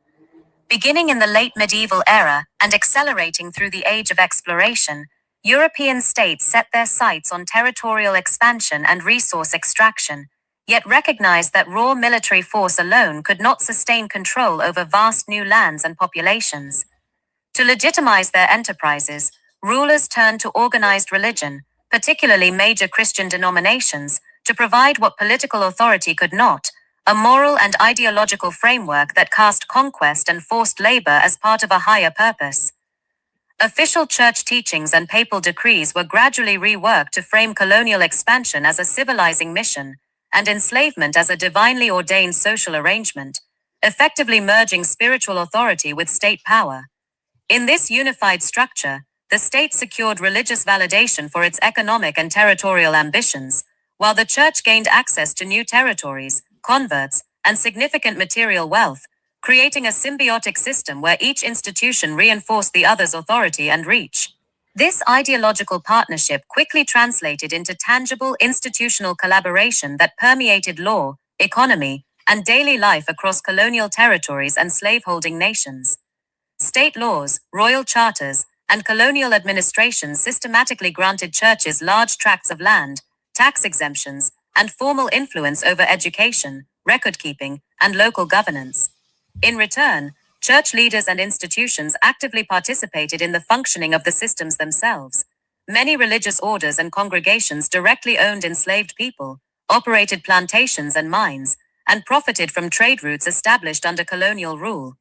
Beginning in the late medieval era and accelerating through the age of exploration, European states set their sights on territorial expansion and resource extraction, yet recognized that raw military force alone could not sustain control over vast new lands and populations. To legitimize their enterprises, rulers turned to organized religion, particularly major Christian denominations, to provide what political authority could not: a moral and ideological framework that cast conquest and forced labor as part of a higher purpose. Official church teachings and papal decrees were gradually reworked to frame colonial expansion as a civilizing mission, and enslavement as a divinely ordained social arrangement, effectively merging spiritual authority with state power. In this unified structure, the state secured religious validation for its economic and territorial ambitions, while the church gained access to new territories, converts, and significant material wealth, creating a symbiotic system where each institution reinforced the other's authority and reach. This ideological partnership quickly translated into tangible institutional collaboration that permeated law, economy, and daily life across colonial territories and slaveholding nations. State laws, royal charters, and colonial administrations systematically granted churches large tracts of land, tax exemptions, and formal influence over education, record-keeping, and local governance. In return, church leaders and institutions actively participated in the functioning of the systems themselves. Many religious orders and congregations directly owned enslaved people, operated plantations and mines, and profited from trade routes established under colonial rule.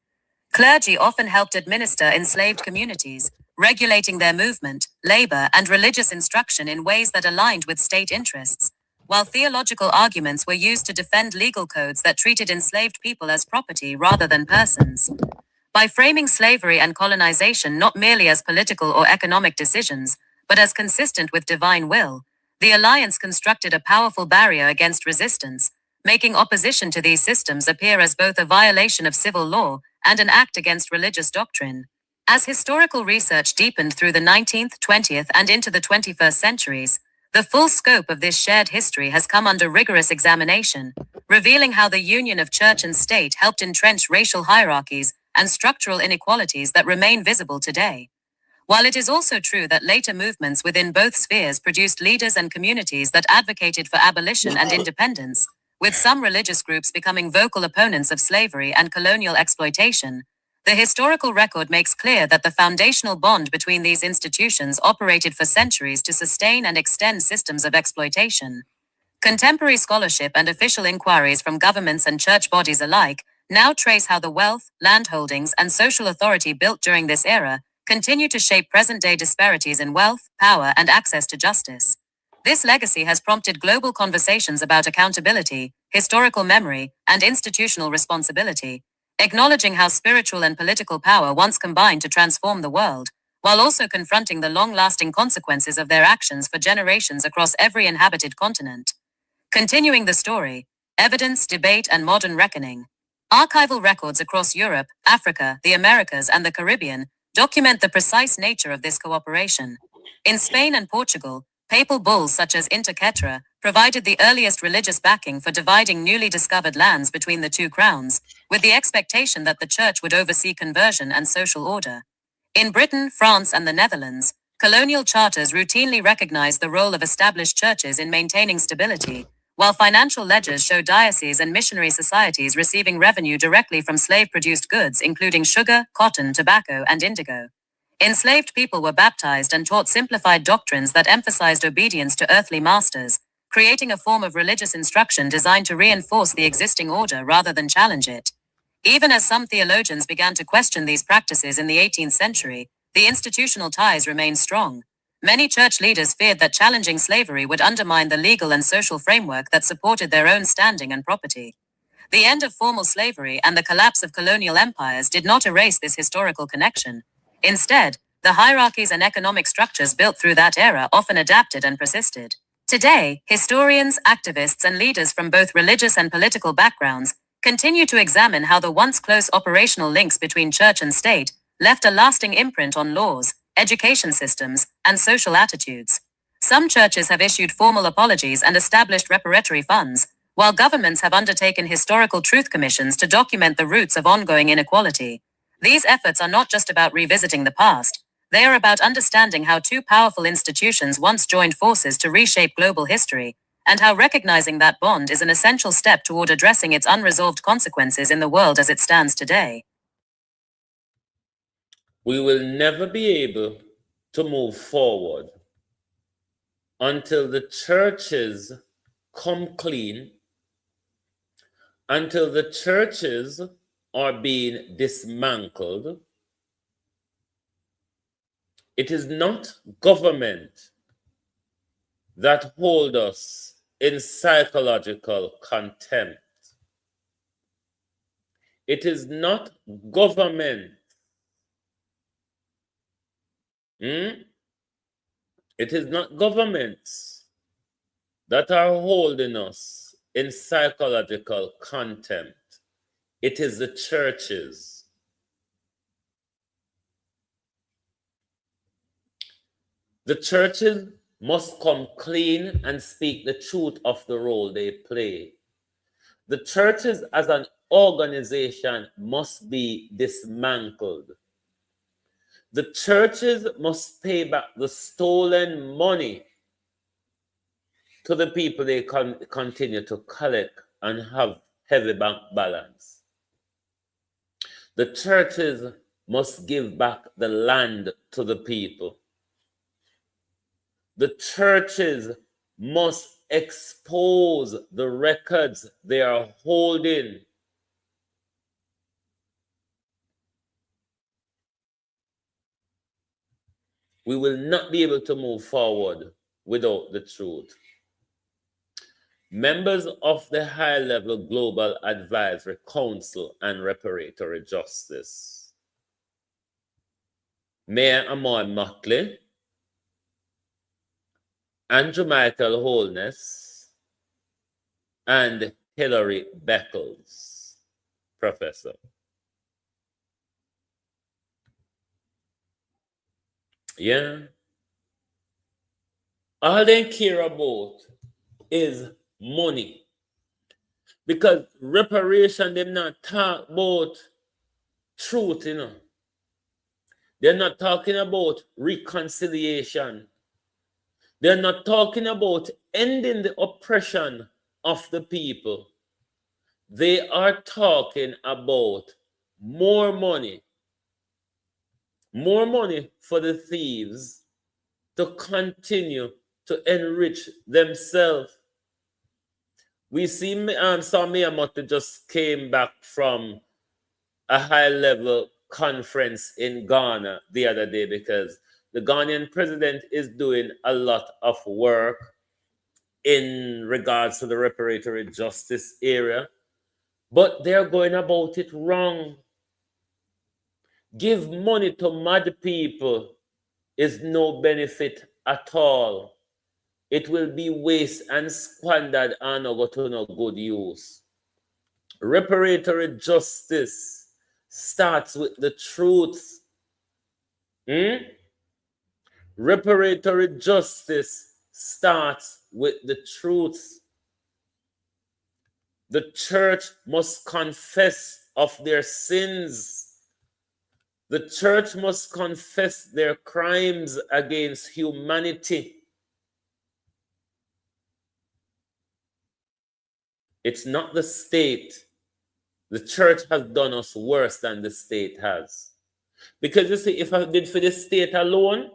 Clergy often helped administer enslaved communities, regulating their movement, labor, and religious instruction in ways that aligned with state interests, while theological arguments were used to defend legal codes that treated enslaved people as property rather than persons. By framing slavery and colonization not merely as political or economic decisions, but as consistent with divine will, the alliance constructed a powerful barrier against resistance, making opposition to these systems appear as both a violation of civil law and an act against religious doctrine. As historical research deepened through the 19th, 20th, and into the 21st centuries, the full scope of this shared history has come under rigorous examination, revealing how the union of church and state helped entrench racial hierarchies and structural inequalities that remain visible today. While it is also true that later movements within both spheres produced leaders and communities that advocated for abolition and independence, with some religious groups becoming vocal opponents of slavery and colonial exploitation, the historical record makes clear that the foundational bond between these institutions operated for centuries to sustain and extend systems of exploitation. Contemporary scholarship and official inquiries from governments and church bodies alike now trace how the wealth, land holdings, and social authority built during this era continue to shape present-day disparities in wealth, power, and access to justice. This legacy has prompted global conversations about accountability, historical memory, and institutional responsibility, acknowledging how spiritual and political power once combined to transform the world, while also confronting the long-lasting consequences of their actions for generations across every inhabited continent. Continuing the story: evidence, debate, and modern reckoning. Archival records across Europe, Africa, the Americas, and the Caribbean document the precise nature of this cooperation. In Spain and Portugal, papal bulls such as Inter Cetra provided the earliest religious backing for dividing newly discovered lands between the two crowns, with the expectation that the church would oversee conversion and social order. In Britain, France, and the Netherlands, Colonial charters routinely recognized the role of established churches in maintaining stability, while financial ledgers show dioceses and missionary societies receiving revenue directly from slave-produced goods including sugar, cotton, tobacco, and indigo. Enslaved people were baptized and taught simplified doctrines that emphasized obedience to earthly masters, creating a form of religious instruction designed to reinforce the existing order rather than challenge it. Even as some theologians began to question these practices in the 18th century, the institutional ties remained strong. Many church leaders feared that challenging slavery would undermine the legal and social framework that supported their own standing and property. The end of formal slavery and the collapse of colonial empires did not erase this historical connection. Instead, the hierarchies and economic structures built through that era often adapted and persisted. Today, historians, activists, and leaders from both religious and political backgrounds continue to examine how the once close operational links between church and state left a lasting imprint on laws, education systems, and social attitudes. Some churches have issued formal apologies and established reparatory funds, while governments have undertaken historical truth commissions to document the roots of ongoing inequality. These efforts are not just about revisiting the past, they are about understanding how two powerful institutions once joined forces to reshape global history, and how recognizing that bond is an essential step toward addressing its unresolved consequences in the world as it stands today. We will never be able to move forward until the churches come clean, until the churches are being dismantled. It is not government that hold us in psychological contempt. It is not government. It is not governments that are holding us in psychological contempt. It is the churches. The churches must come clean and speak the truth of the role they play. The churches as an organization must be dismantled. The churches must pay back the stolen money to the people they continue to collect and have heavy bank balance. The churches must give back the land to the people. The churches must expose the records they are holding. We will not be able to move forward without the truth. Members of the high-level Global Advisory Council on Reparatory Justice, Mayor Amon Mockley, Andrew Michael Holness, and Hilary Beckles, Professor. Yeah. All they care about is money. Because reparation, them not talk about truth, you know. They're not talking about reconciliation. They're not talking about ending the oppression of the people. They are talking about more money. More money for the thieves to continue to enrich themselves. We see some Miyamoto just came back from a high-level conference in Ghana the other day because the Ghanaian president is doing a lot of work in regards to the reparatory justice area, but they're going about it wrong. Give money to mad people is no benefit at all. It will be waste and squandered and not go to no good use. Reparatory justice starts with the truth. Reparatory justice starts with the truth. The church must confess of their sins. The church must confess their crimes against humanity. It's not the state. The church has done us worse than the state has. Because you see, if I did for the state alone,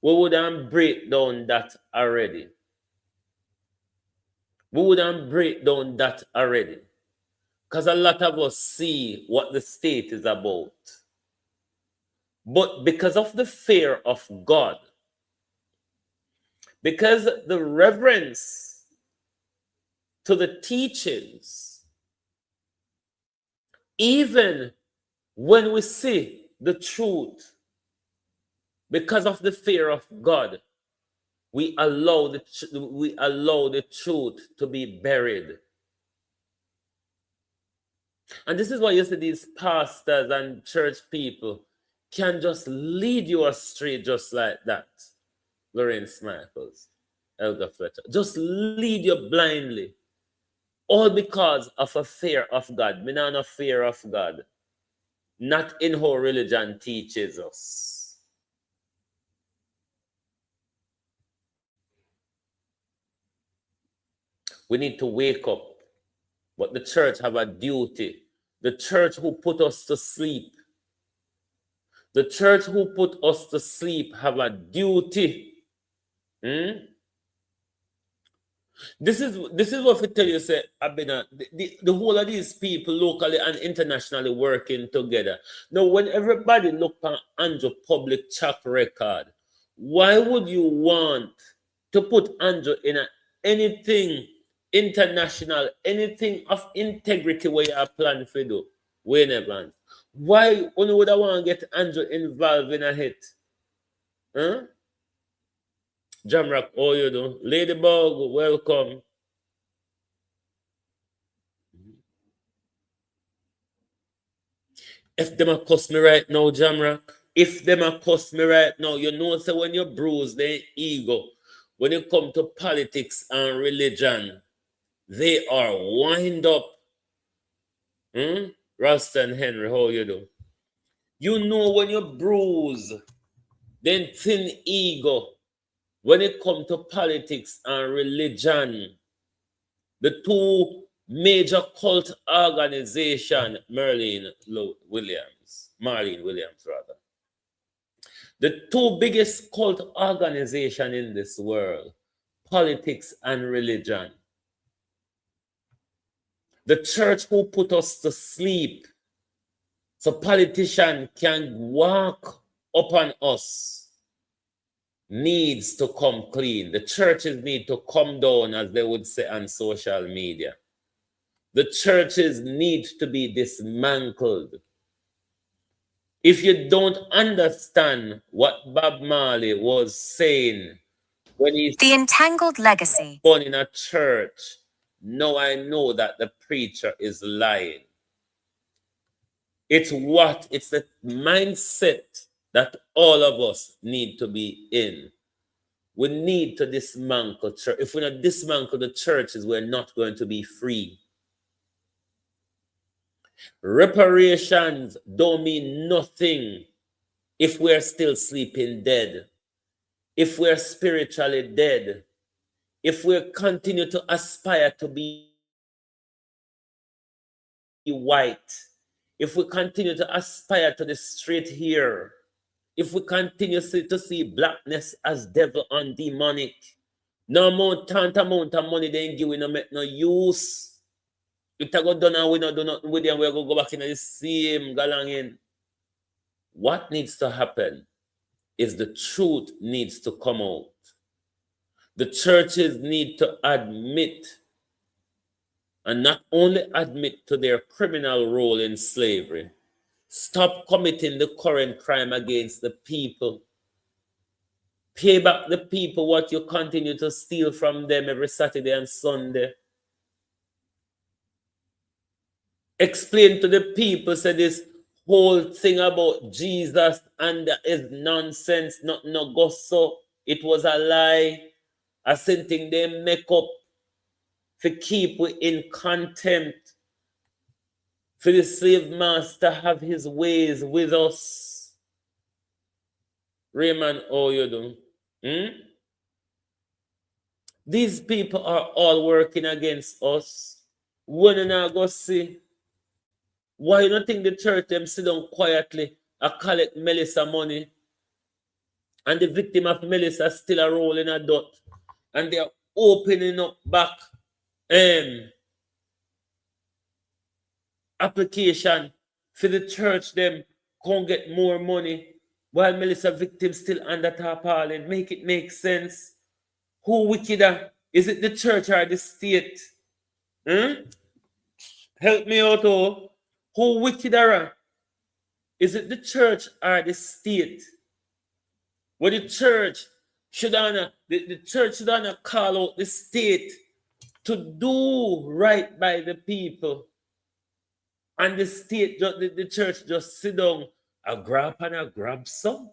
we wouldn't break down that already. We wouldn't break down that already. Because a lot of us see what the state is about. But because of the fear of God, because the reverence to the teachings, even when we see the truth, because of the fear of God, we allow the truth to be buried. And this is why you see these pastors and church people can just lead you astray just like that. Lawrence Michaels, Elder Fletcher, just lead you blindly. All because of a fear of God. Me not a fear of God. Not in how religion teaches us. We need to wake up. But the church have a duty. The church who put us to sleep. The church who put us to sleep have a duty. This is what I tell you, say, the whole of these people locally and internationally working together. Now, when everybody look at Andrew public track record, why would you want to put Andrew in anything international, anything of integrity where you are planning to do? We never. Why would I want to get Andrew involved in a hit? Huh? Jamrock, how you do? Ladybug, welcome. If them a cuss me right now, Jamrock, if them a cuss me right now, you know, so when you bruise their ego, when it come to politics and religion, they are wind up. Ralston Henry, how you do? You know when you bruise, then thin ego, when it come to politics and religion, the two major cult organization, Marlene Williams, the two biggest cult organization in this world, politics and religion. The church who put us to sleep so politicians can walk upon us needs to come clean. The churches need to come down, as they would say on social media. The churches need to be dismantled. If you don't understand what Bob Marley was saying when he's The Entangled Legacy. born in a church, now I know that the preacher is lying. It's the mindset that all of us need to be in. We need to dismantle church. If we don't dismantle the churches, we're not going to be free. Reparations don't mean nothing if we're still sleeping dead, if we're spiritually dead, if we continue to aspire to be white, if we continue to aspire to the straight hair, if we continue to see blackness as devil and demonic, no amount of money they ain't giving no make no use. It a go done and we not do nothing with them, we're going to go back in the same galangin. What needs to happen is the truth needs to come out. The churches need to admit, and not only admit to their criminal role in slavery, stop committing the current crime against the people. Pay back the people what you continue to steal from them every Saturday and Sunday. Explain to the people, say this whole thing about Jesus and is nonsense, not no gossip. It was a lie. A something they make up to keep we in contempt. For the slave master have his ways with us. Raymond, how you do? These people are all working against us. When you not go see, why you don't think the church them sit down quietly and collect Melissa money, and the victim of Melissa still a rolling a dot, and they are opening up back application for the church them can't get more money while Melissa victims still under tarpaulin. Make it make sense. Who wickeder? Is it the church or the state? Help me out, oh. Who wickeder? Is it the church or the state? Well, the church should the church should call out the state to do right by the people. And the state, the church just sit down and grab some.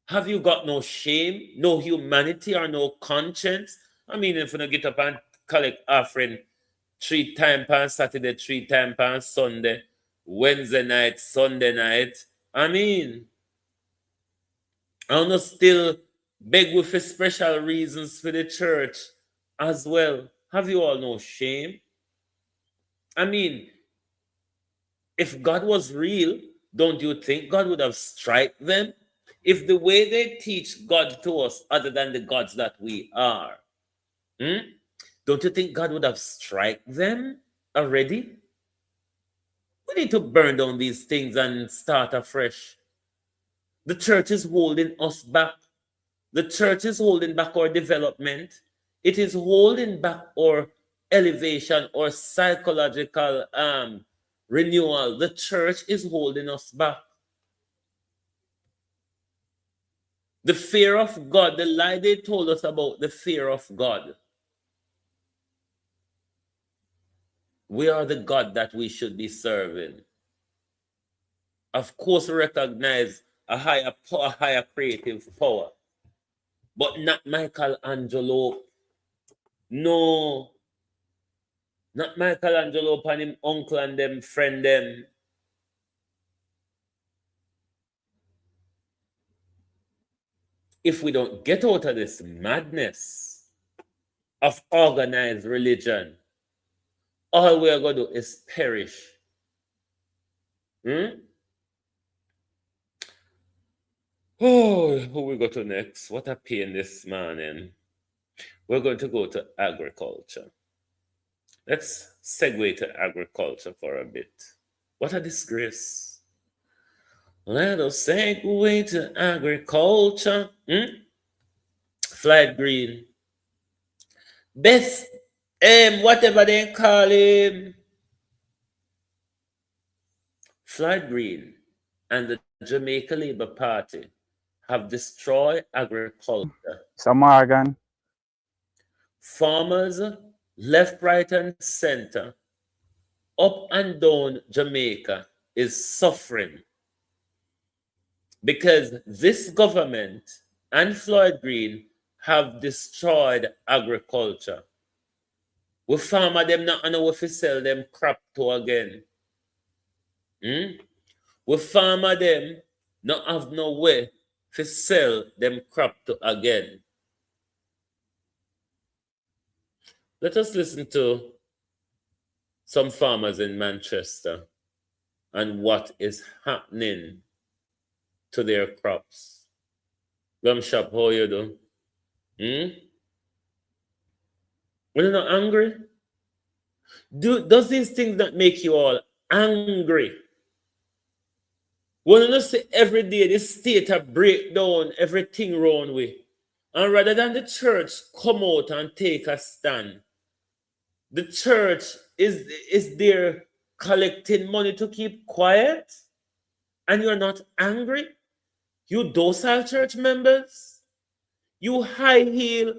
Have you got no shame, no humanity, or no conscience? I mean, if you don't get up and collect offering 3 times per Saturday, 3 times per Sunday, Wednesday night, Sunday night, I mean, I want to still beg with for special reasons for the church as well. Have you all no shame? I mean, if God was real, don't you think God would have struck them? If the way they teach God to us, other than the gods that we are, don't you think God would have struck them already? We need to burn down these things and start afresh. The church is holding us back. The church is holding back our development. It is holding back our elevation or psychological renewal. The church is holding us back. The fear of God, the lie they told us about the fear of God. We are the God that we should be serving. Of course, we recognize a higher creative power, but not Michelangelo. No, not Michelangelo and him uncle and them friend them. If we don't get out of this madness of organized religion, all we are going to do is perish. Oh, who we go to next? What a pain this morning. We're going to go to agriculture. Let's segue to agriculture for a bit. What a disgrace. Let us segue to agriculture. Flight Green. Best, whatever they call him. Flight Green and the Jamaica Labour Party have destroyed agriculture. Morgan. Farmers, left, right, and center, up and down Jamaica, is suffering because this government and Floyd Green have destroyed agriculture. We farmer them not know if we sell them crop to again. We farmer them not have no way to sell them crop to again. Let us listen to some farmers in Manchester and what is happening to their crops. Gum shop, how you do? When you're not angry? Does these things not make you all angry? When you see every day the state of break down everything around with, and rather than the church come out and take a stand, the church is there collecting money to keep quiet, and you're not angry? You docile church members, you high heel,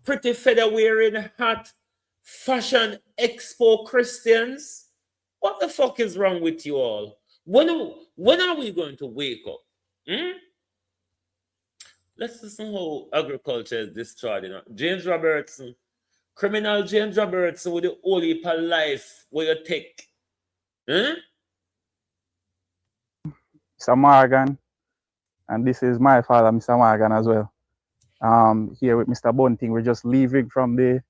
pretty feather wearing hat, fashion expo Christians, what the fuck is wrong with you all? When are we going to wake up? Let's listen how agriculture is destroyed. James Robertson, criminal James Robertson with the whole heap of life where you take. Morgan. And this is my father, Mr. Morgan, as well. Here with Mr. Bunting, we're just leaving from the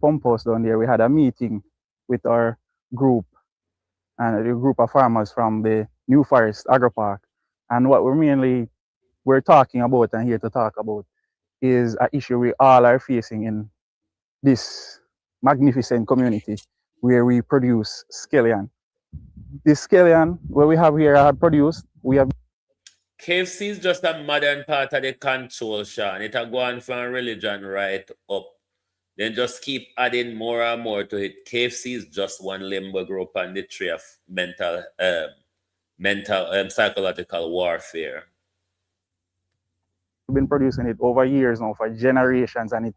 pump house down there. We had a meeting with our group and a group of farmers from the New Forest Agro Park. And what we're talking about and here to talk about is an issue we all are facing in this magnificent community where we produce scallion. This scallion, what we have here, are produced, we have KFC is just a modern part of the control, Sean. It a go on from religion right up. Then just keep adding more and more to it. KFC is just one limbo group on the tree of mental, psychological warfare. been producing it over years now, for generations, and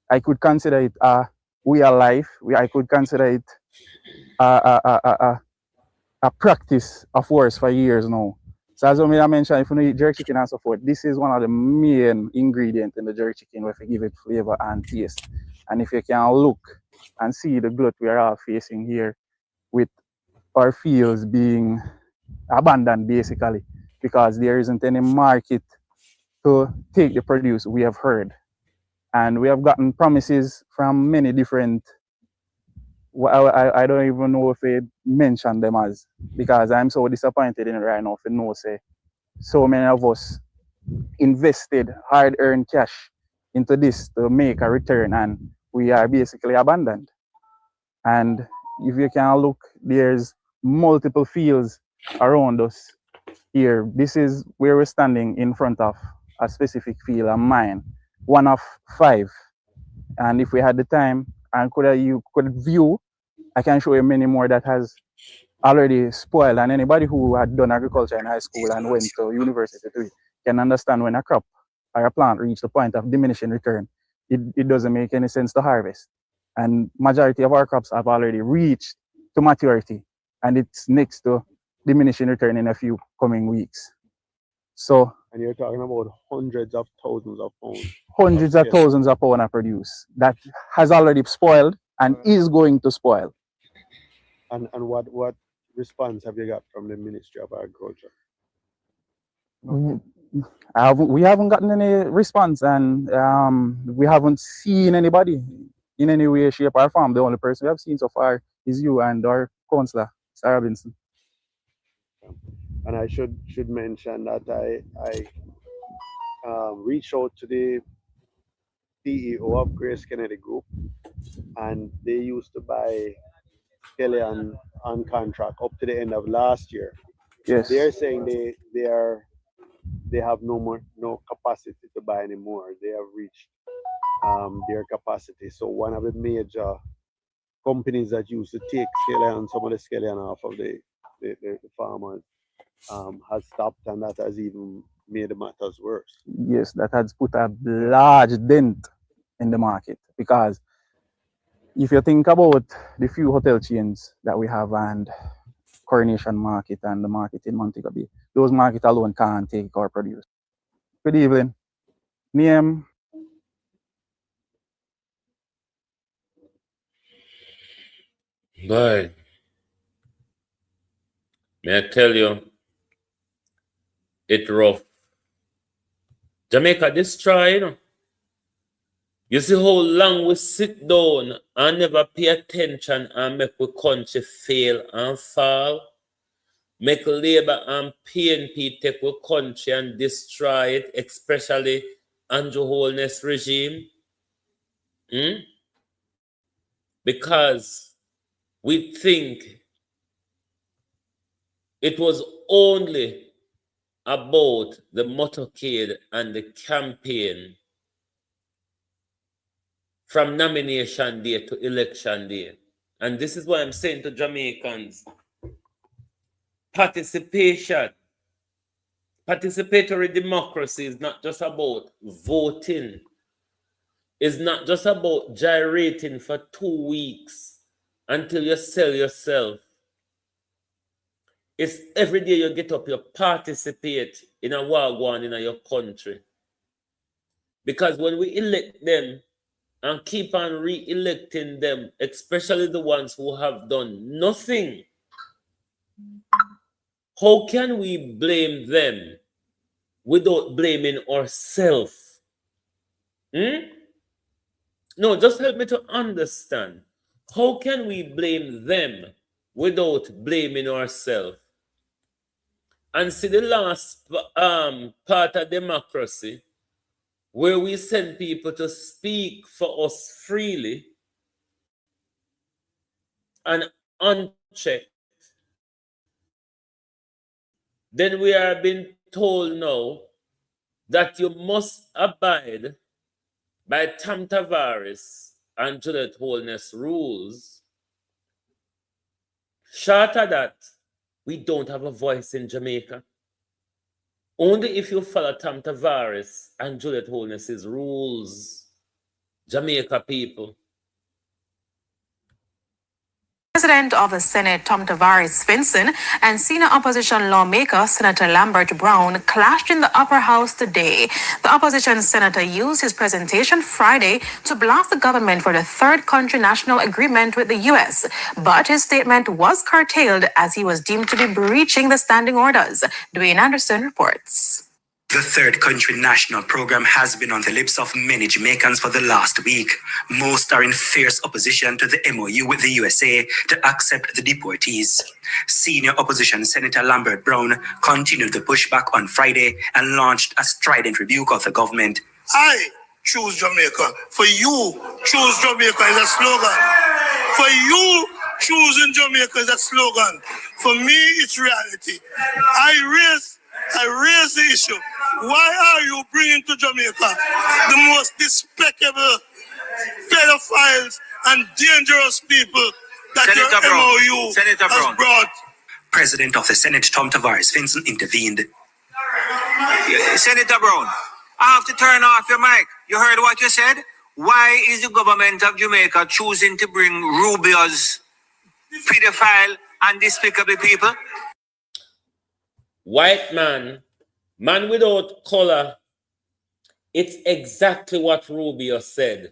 I could consider it a way of life. I could consider it a practice of ours for years now. So as I mentioned, if you eat jerk chicken and so forth, this is one of the main ingredients in the jerk chicken where we give it flavor and taste. And if you can look and see the glut we are all facing here with our fields being abandoned basically because there isn't any market to take the produce, we have heard. And we have gotten promises from many different, I don't even know if they mention them as, because I'm so disappointed in it right now. If you know, say, so many of us invested hard-earned cash into this to make a return, and we are basically abandoned. And if you can look, there's multiple fields around us here. This is where we're standing in front of a specific field, a mine, one of 5. And if we had the time and you could view, I can show you many more that has already spoiled. And anybody who had done agriculture in high school and went to university can understand when a crop or a plant reaches the point of diminishing return, it doesn't make any sense to harvest. And majority of our crops have already reached to maturity, and it's next to diminishing return in a few coming weeks. So, and you're talking about hundreds of thousands of pounds. Hundreds of thousands of pounds are produced that has already spoiled and is going to spoil. And what response have you got from the Ministry of Agriculture? We haven't gotten any response, and we haven't seen anybody in any way, shape, or form. The only person we have seen so far is you and our councillor, Sarah Robinson. And I should mention that I reached out to the CEO of Grace Kennedy Group, and they used to buy scallion on contract up to the end of last year. Yes. They're saying they have no capacity to buy anymore. They have reached their capacity. So one of the major companies that used to take scallion, some of the scallion off of the farmers has stopped, and that has even made the matters worse. Yes, that has put a large dent in the market, because if you think about the few hotel chains that we have and Coronation Market and the market in Montego Bay, those markets alone can't take our produce. Good evening. Name? Boy, may I tell you, it's rough. Jamaica destroyed, you know. You see how long we sit down and never pay attention and make our country fail and fall. Make Labour and PNP take our country and destroy it, especially Andrew Holness regime. Because we think it was only about the motorcade and the campaign from nomination day to election day. And this is what I'm saying to Jamaicans. Participation, participatory democracy is not just about voting. It's not just about gyrating for 2 weeks until you sell yourself. It's every day you get up, you participate in a war going in your country. Because when we elect them and keep on re-electing them, especially the ones who have done nothing, how can we blame them without blaming ourselves? No, just help me to understand. How can we blame them without blaming ourselves? And see the last part of democracy, where we send people to speak for us freely and unchecked, then we are being told now that you must abide by Tam Tavares and Juliet Holness rules. Short of that, we don't have a voice in Jamaica. Only if you follow Tam Tavares and Juliet Holness's rules, Jamaica people. President of the Senate, Tom Tavares Finson, and senior opposition lawmaker, Senator Lambert Brown, clashed in the upper house today. The opposition senator used his presentation Friday to blast the government for the third country national agreement with the U.S., but his statement was curtailed as he was deemed to be breaching the standing orders. Dwayne Anderson reports. The third country national program has been on the lips of many Jamaicans for the last week. Most are in fierce opposition to the MOU with the USA to accept the deportees. Senior opposition Senator Lambert Brown continued the pushback on Friday and launched a strident rebuke of the government. I choose Jamaica. For you, choose Jamaica is a slogan. For you, choosing Jamaica is a slogan. For me, it's reality. I raise the issue. Why are you bringing to Jamaica the most despicable, pedophiles, and dangerous people that Senator your MOU has brought? President of the Senate, Tom Tavares Finson, intervened. Senator Brown, I have to turn off your mic. You heard what you said? Why is the government of Jamaica choosing to bring Rubio's pedophile and despicable people? White man, man without color, it's exactly what Rubio said.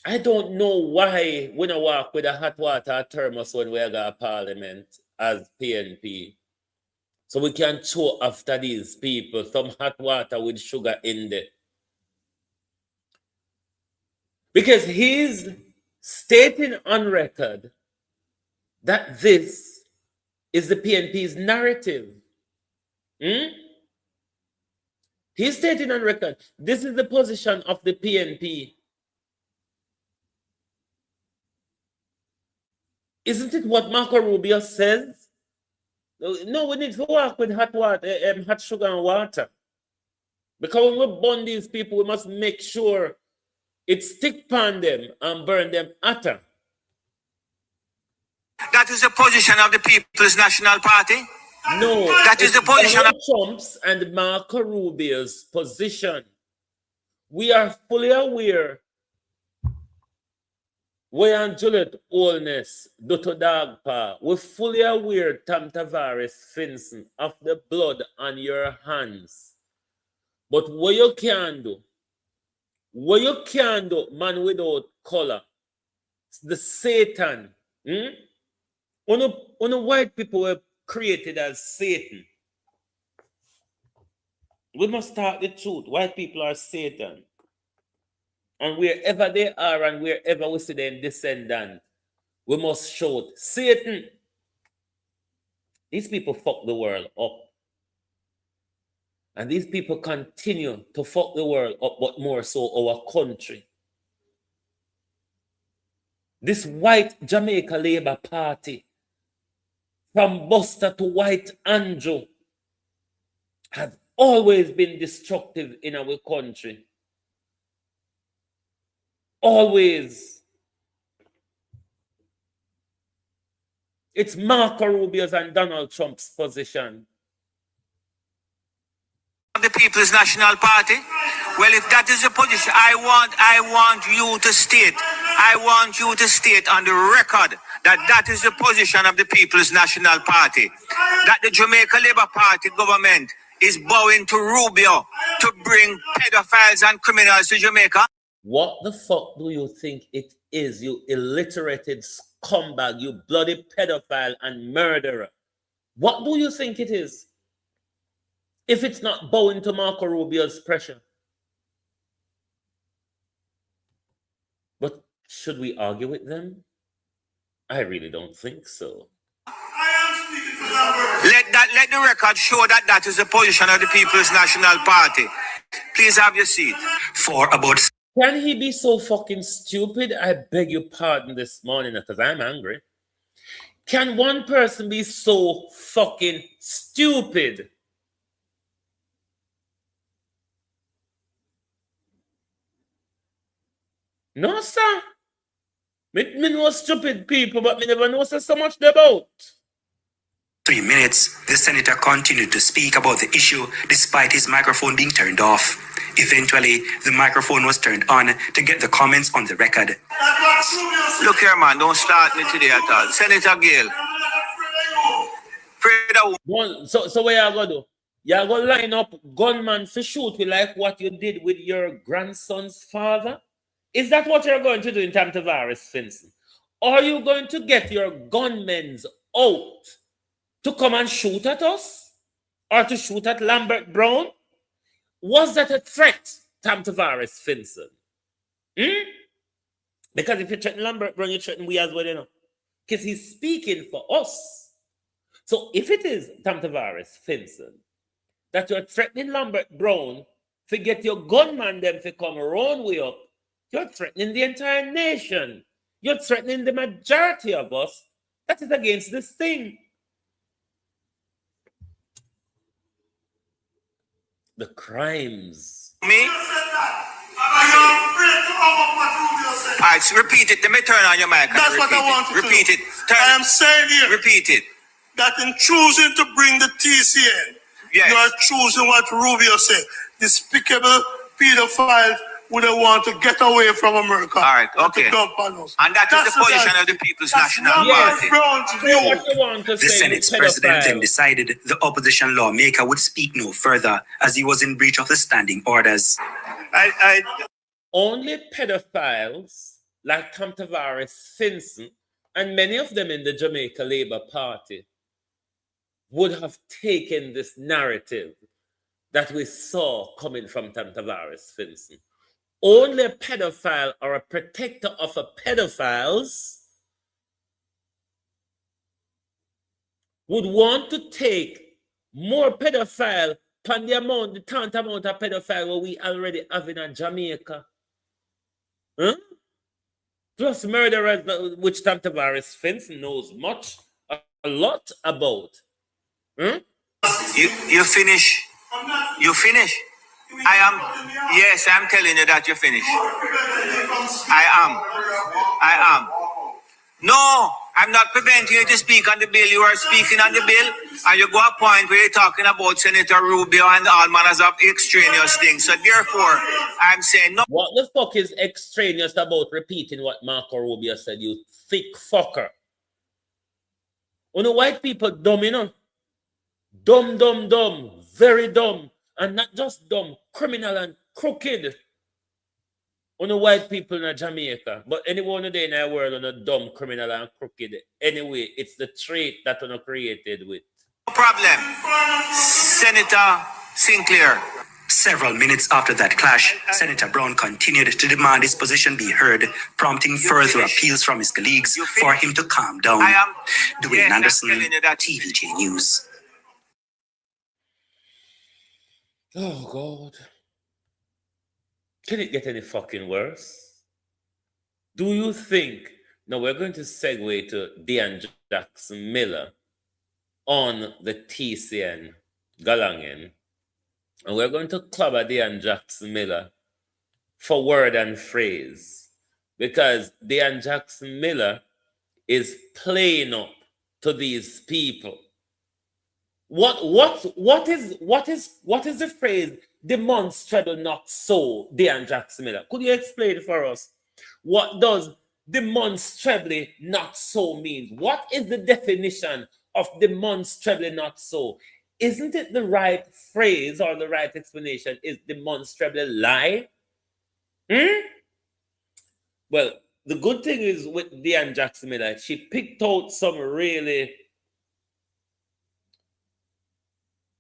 I don't know why we don't walk with a hot water thermos when we go to Parliament as PNP. So we can throw after these people some hot water with sugar in there. Because he's stating on record that this is the PNP's narrative. He's stating on record, this is the position of the PNP. Isn't it what Marco Rubio says? No, we need to work with hot water, hot sugar and water. Because when we burn these people, we must make sure it stick upon them and burn them hotter. That is the position of the People's National Party? No. That is the position of Trump's and Marco Rubio's position. We are fully aware where Juliet Holness, Dr. Dagpa, we're fully aware, Tam Tavares Finson, of the blood on your hands. But what you can do, man without color, the Satan, When white people were created as Satan. We must start the truth. White people are Satan. And wherever they are and wherever we see them descendant, we must shout, Satan. These people fuck the world up. And these people continue to fuck the world up, but more so our country. This white Jamaica Labour Party, from Buster to White Andrew, has always been destructive in our country. Always. It's Marco Rubio's and Donald Trump's position. The People's National Party? Well, if that is the position, I want you to state on the record that is the position of the People's National Party. That the Jamaica Labour Party government is bowing to Rubio to bring pedophiles and criminals to Jamaica. What the fuck do you think it is, you illiterated scumbag, you bloody pedophile and murderer? What do you think it is? if it's not bowing to Marco Rubio's pressure. But should we argue with them? I really don't think so. Let the record show that that is the position of the People's National Party. Please have your seat. For about Can he be so fucking stupid? I beg your pardon this morning because I'm angry. Can one person be so fucking stupid? No, sir. Me know stupid people, but me never know so much about. 3 minutes, the senator continued to speak about the issue despite his microphone being turned off. Eventually, the microphone was turned on to get the comments on the record. Look here, man, don't start me today at all. Senator Gale. So what you gonna do? You gonna line up gunman to shoot you like what you did with your grandson's father? Is that what you're going to do in Tam Tavares, Finson? Or are you going to get your gunmen out to come and shoot at us? Or to shoot at Lambert Brown? Was that a threat, Tam Tavares, Finson? Because if you threaten Lambert Brown, you threaten we as well, you know. Because he's speaking for us. So if it is, Tam Tavares, Finson, that you're threatening Lambert Brown to get your gunman them to come around way up, you're threatening the entire nation. You're threatening the majority of us that is against this thing. The crimes. Me? Alright, so repeat it. Let me turn on your mic. That's what I want to do. Repeat it. I am saying here. Repeat it. That in choosing to bring the TCN, yes, you are choosing what Rubio said. Despicable pedophiles would want to get away from America. All right, okay. And that is the position of the People's National Party. The Senate's president then decided the opposition lawmaker would speak no further as he was in breach of the standing orders. Only pedophiles like Tam Tavares, Finson, and many of them in the Jamaica Labour Party would have taken this narrative that we saw coming from Tam Tavares, Finson. Only a pedophile or a protector of a pedophiles would want to take more pedophile than the tantamount of pedophile what we already have in Jamaica. Huh? Plus murderers, which Tam Tavares Finson knows a lot about. Huh? You finish? You finish? Yes, I'm telling you that you finish. I am. No, I'm not preventing you to speak on the bill. You are speaking on the bill, and you go a point where you're talking about Senator Rubio and all manners of extraneous things. So therefore, I'm saying no. What the fuck is extraneous about repeating what Marco Rubio said, you thick fucker? You know, white people dumb, you know? Dumb, very dumb. And not just dumb, criminal and crooked. On the white people in Jamaica, but anyone today in the world on a dumb, criminal and crooked. Anyway, it's the trait that we're created with. No problem. Senator Sinclair. Several minutes after that clash, Senator Brown continued to demand his position be heard, prompting further appeals from his colleagues for him to calm down. Dwayne Anderson, TVJ News. Oh, God. Can it get any fucking worse? Do you think... Now, we're going to segue to Dean Jackson Miller on the TCN Galangen. And we're going to clobber Dean Jackson Miller for word and phrase. Because Dean Jackson Miller is playing up to these people. What is the phrase demonstrable not so, Dean Jackson Miller? Could you explain it for us? What does demonstrably not so mean? What is the definition of demonstrably not so? Isn't it the right phrase or the right explanation is demonstrably lie? Well, the good thing is with Dean Jackson Miller, she picked out some really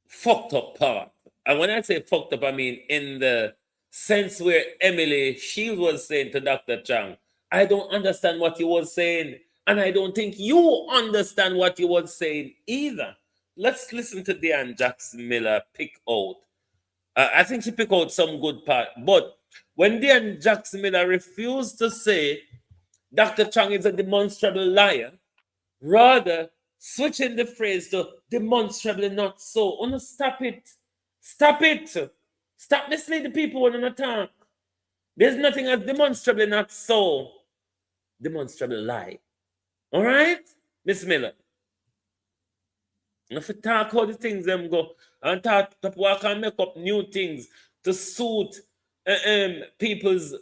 fucked up parts. And when I say fucked up, I mean in the sense where Emily Shield was saying to Dr. Chang, I don't understand what you was saying, and I don't think you understand what you was saying either. Let's listen to Diane Jackson Miller pick out. I think she picked out some good part, but when Diane Jackson Miller refused to say Dr. Chang is a demonstrable liar, rather switching the phrase to demonstrably not so. Oh no, stop it. Stop it. Stop misleading the people when they talk. There's nothing as demonstrably not so. Demonstrable lie. All right, Miss Miller. If you talk how the things them go and talk to work and make up new things to suit people's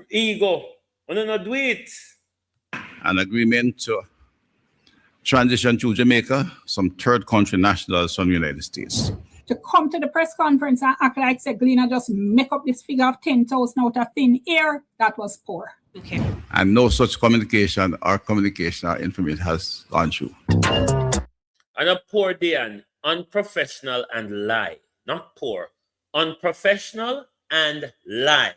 ego, and then not do it. An agreement to transition to Jamaica, some third country nationals from the United States. To come to the press conference and act like Gleaner just make up this figure of 10,000 out of thin air, that was poor. Okay. And no such communication or information has gone through. And a poor Diane, unprofessional and lie. Not poor, unprofessional and lie.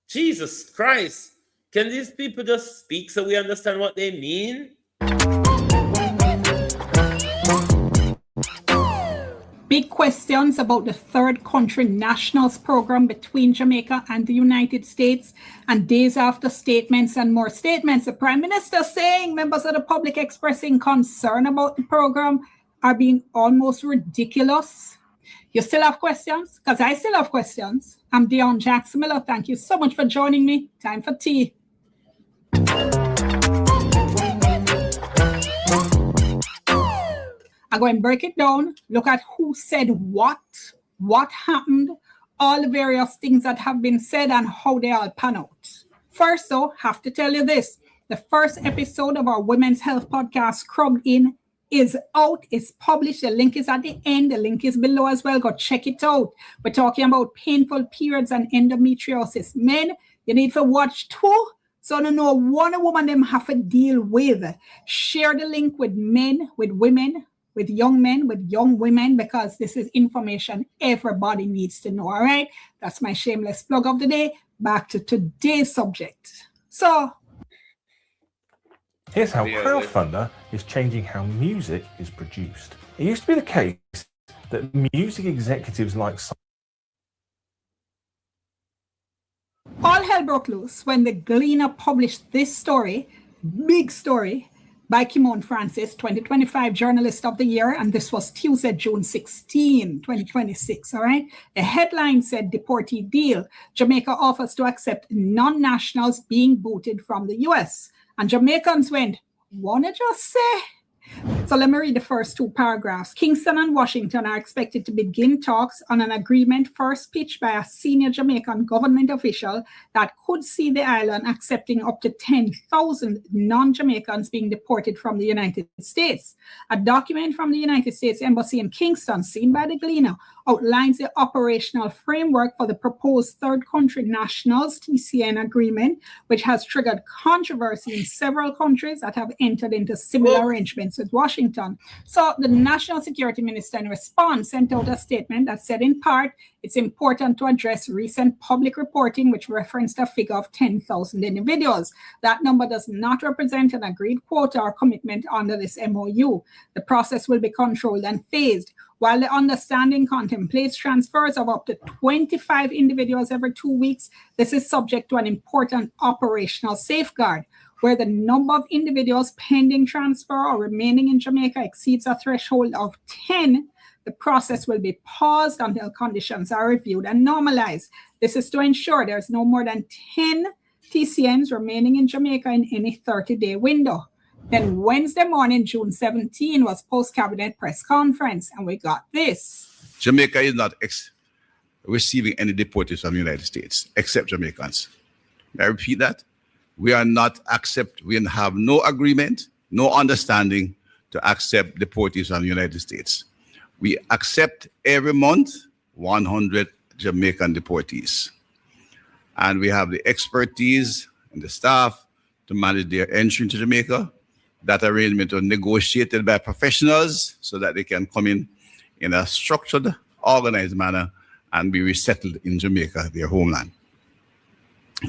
Jesus Christ. Can these people just speak so we understand what they mean? Big questions about the third country nationals program between Jamaica and the United States, and days after statements and more statements, the Prime Minister saying members of the public expressing concern about the program are being almost ridiculous. You still have questions? Because I still have questions. I'm Dion Jackson Miller. Thank you so much for joining me. Time for tea. I'm going to break it down, look at who said what happened, all the various things that have been said and how they all pan out. First, though, have to tell you this. The first episode of our Women's Health podcast, Scrubbed In, is out. It's published. The link is at the end. The link is below as well. Go check it out. We're talking about painful periods and endometriosis. Men, you need to watch too. So I know one woman them have to deal with. Share the link with men, with women, with young men, with young women, because this is information everybody needs to know, all right? That's my shameless plug of the day. Back to today's subject. So, here's how crowdfunder is changing how music is produced. It used to be the case that music executives like all hell broke loose when the Gleaner published this story, big story, by Kimon Francis, 2025 Journalist of the Year, and this was Tuesday, June 16, 2026, all right? The headline said, Deportee Deal, Jamaica offers to accept non-nationals being booted from the US. And Jamaicans went, wanna just say? So let me read the first two paragraphs. Kingston and Washington are expected to begin talks on an agreement first pitched by a senior Jamaican government official that could see the island accepting up to 10,000 non-Jamaicans being deported from the United States. A document from the United States Embassy in Kingston, seen by the Gleaner, outlines the operational framework for the proposed third country nationals TCN agreement, which has triggered controversy in several countries that have entered into similar arrangements with Washington. So the National Security Minister in response sent out a statement that said in part, it's important to address recent public reporting which referenced a figure of 10,000 individuals. That number does not represent an agreed quota or commitment under this MOU. The process will be controlled and phased. While the understanding contemplates transfers of up to 25 individuals every 2 weeks, this is subject to an important operational safeguard. Where the number of individuals pending transfer or remaining in Jamaica exceeds a threshold of 10, the process will be paused until conditions are reviewed and normalized. This is to ensure there's no more than 10 TCNs remaining in Jamaica in any 30-day window. Then Wednesday morning, June 17, was post-cabinet press conference, and we got this. Jamaica is not receiving any deportees from the United States, except Jamaicans. May I repeat that? We have no agreement, no understanding to accept deportees from the United States. We accept every month 100 Jamaican deportees. And we have the expertise and the staff to manage their entry into Jamaica. That arrangement was negotiated by professionals so that they can come in a structured organized manner and be resettled in Jamaica, their homeland.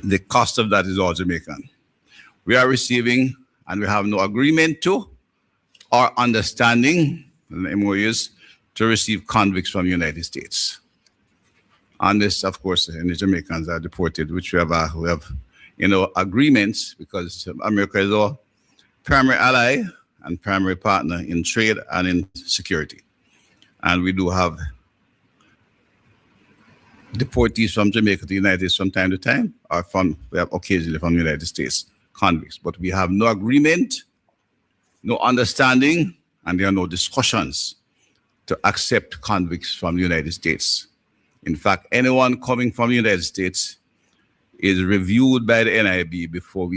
The cost of that is all Jamaican. We are receiving, and we have no agreement to or understanding, the MOUs, to receive convicts from the United States. On this, of course, and the Jamaicans are deported, which we have agreements, because America is our primary ally and primary partner in trade and in security. And we do have deportees from Jamaica to the United States from time to time, or we have occasionally from the United States convicts. But we have no agreement, no understanding, and there are no discussions to accept convicts from the United States. In fact, anyone coming from the United States is reviewed by the NIB before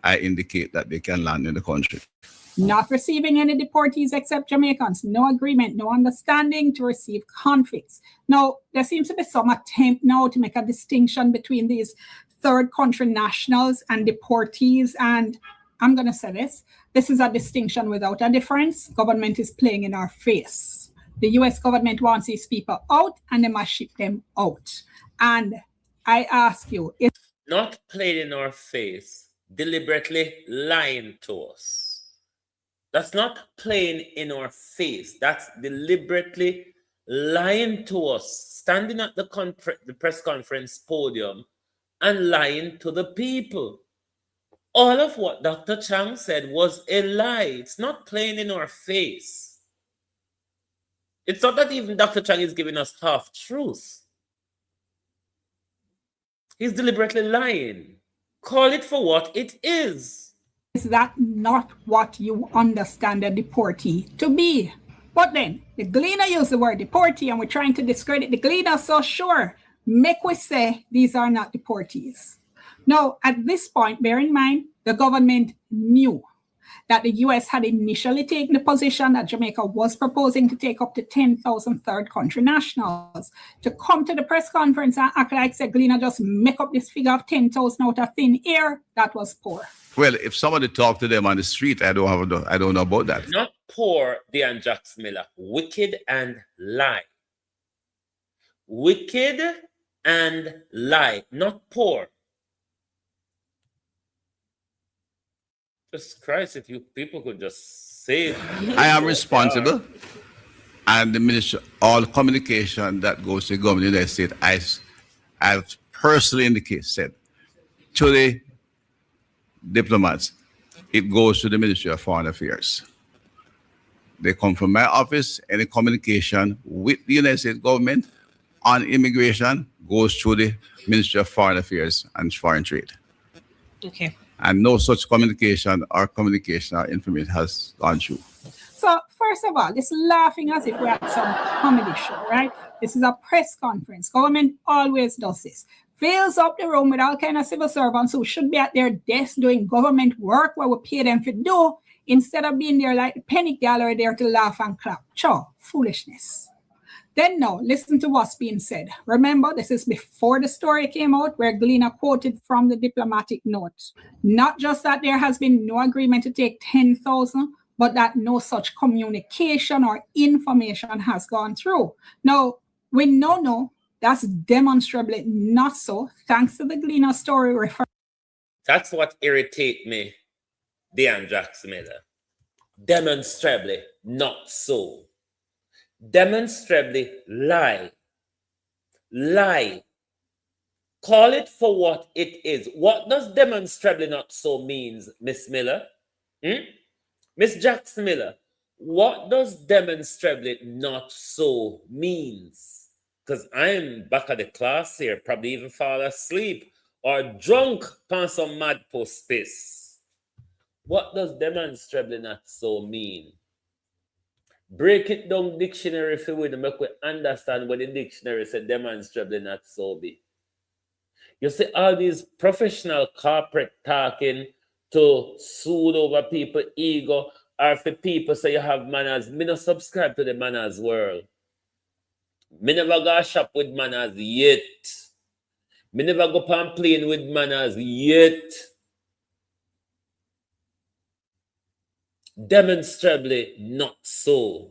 I indicate that they can land in the country. Not receiving any deportees except Jamaicans. No agreement, no understanding to receive convicts. Now, there seems to be some attempt now to make a distinction between these third country nationals and deportees. And I'm going to say this. This is a distinction without a difference. Government is playing in our face. The US government wants these people out, and they must ship them out. And I ask you, is not playing in our face, deliberately lying to us. That's not playing in our face. That's deliberately lying to us, standing at the press conference podium and lying to the people. All of what Dr. Chang said was a lie. It's not playing in our face. It's not that even Dr. Chang is giving us half truth. He's deliberately lying. Call it for what it is. Is that not what you understand a deportee to be? But then, the Gleaner used the word deportee, and we're trying to discredit the Gleaner, so sure, make we say these are not deportees. Now, at this point, bear in mind, the government knew that the US had initially taken the position that Jamaica was proposing to take up to 10,000 third country nationals. To come to the press conference and act like said Gleaner just make up this figure of 10,000 out of thin air, that was poor. Well, if somebody talked to them on the street, I don't know about that. Not poor, Dean Jacks Miller. Wicked and lie. Wicked and lie, not poor. Just Christ, if you people could just say it. I am responsible, and the minister, all communication that goes to the government of the United States, I've personally in the case said to the diplomats, it goes to the Ministry of Foreign Affairs. They come from my office. Any communication with the United States government on immigration goes through the Ministry of Foreign Affairs and Foreign Trade. Okay. And no such communication or information has gone through. So, first of all, this laughing as if we're at some comedy show, right? This is a press conference. Government always does this. Fills up the room with all kind of civil servants who should be at their desk doing government work where we pay them to do, instead of being there like the penny gallery there to laugh and clap. Sure, foolishness. Then now, listen to what's being said. Remember, this is before the story came out where Gleaner quoted from the diplomatic note. Not just that there has been no agreement to take 10,000, but that no such communication or information has gone through. Now, we know that's demonstrably not so, thanks to the Gleaner story. That's what irritates me, Dean Jacks Miller. Demonstrably not so. Demonstrably lie. Lie. Call it for what it is. What does demonstrably not so means, Miss Miller? Miss Jacks Miller, what does demonstrably not so means? Because I'm back at the class here, probably even fall asleep or drunk on some mad post piss. What does demonstrably not so mean? Break it down dictionary if you will, make we understand what the dictionary said demonstrably not so be. You see all these professional corporate talking to soothe over people ego, or for people say you have manners. Me not subscribe to the manners world. Me never go shop with manners yet. Me never go on plane with manners yet. Demonstrably not so.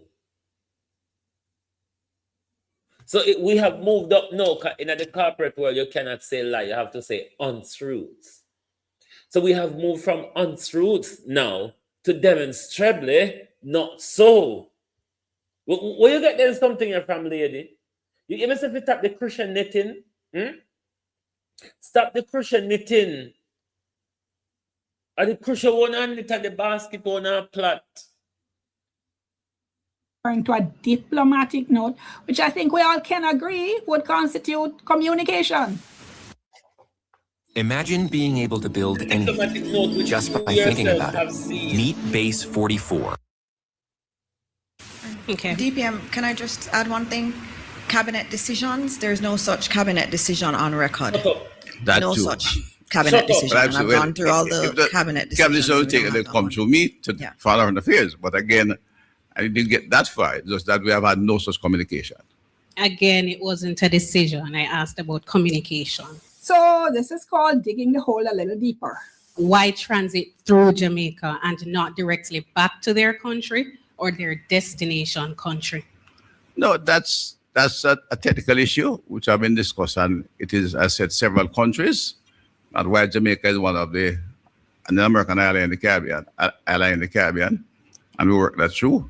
So we have moved up now. In the corporate world, you cannot say lie. You have to say untruth. So we have moved from untruth now to demonstrably not so. Where you get there something from, lady? You even if you stop the Christian knitting, stop the Christian knitting. Or the Christian one and knit at the basket on a plot. To a diplomatic note, which I think we all can agree would constitute communication. Imagine being able to build anything just by thinking about it. Meet Base 44. Okay. DPM, can I just add one thing? Cabinet decisions, there's no such cabinet decision on record. That no too. such cabinet decision. And I've gone through all the cabinet decisions. Cabinet come through me to Foreign Affairs. But again, I didn't get that far. It's just that we have had no such communication. Again, it wasn't a decision. I asked about communication. So this is called digging the hole a little deeper. Why transit through Jamaica and not directly back to their country or their destination country? No, that's a technical issue which have been discussed, and it is, as I said, several countries. And why Jamaica is one of an American island in the Caribbean, and we work that through.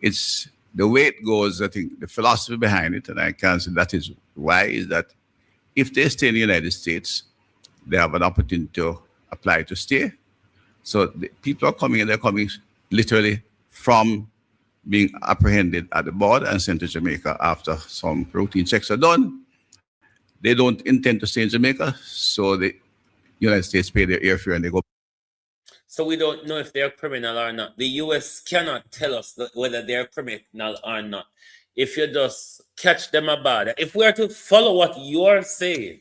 It's the way it goes. I think the philosophy behind it, and I can say that is why, is that if they stay in the United States, they have an opportunity to apply to stay. So the people are coming, and they're coming literally from being apprehended at the border and sent to Jamaica after some routine checks are done. They don't intend to stay in Jamaica, so the United States pay their airfare and they go. So we don't know if they're criminal or not. The US cannot tell us whether they're criminal or not. If you just catch them about it. If we are to follow what you're saying,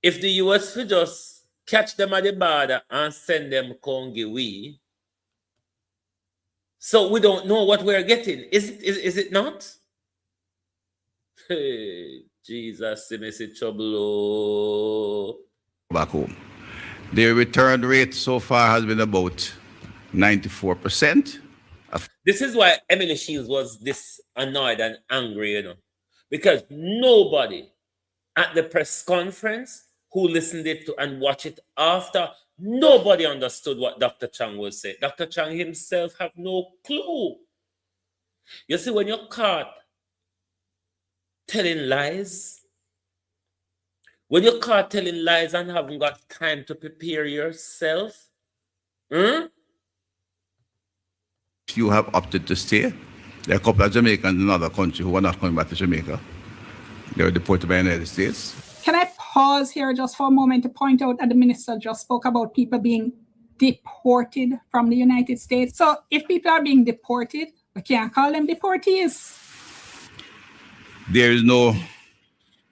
if the US will just catch them at the border and send them Congiwi, so we don't know what we're getting. Is it not? Hey, Jesus, see me see trouble. Back home. The return rate so far has been about 94%. This is why Emily Shields was this annoyed and angry, because nobody at the press conference who listened it to and watched it after, nobody understood what Dr. Chang was saying. Dr. Chang himself have no clue. You see, when you're caught telling lies, when you're caught telling lies and haven't got time to prepare yourself, If you have opted to stay, there are a couple of Jamaicans in other countries who are not coming back to Jamaica. They were deported by the United States. Can I pause here just for a moment to point out that the minister just spoke about people being deported from the United States? So if people are being deported, we can't call them deportees. There is no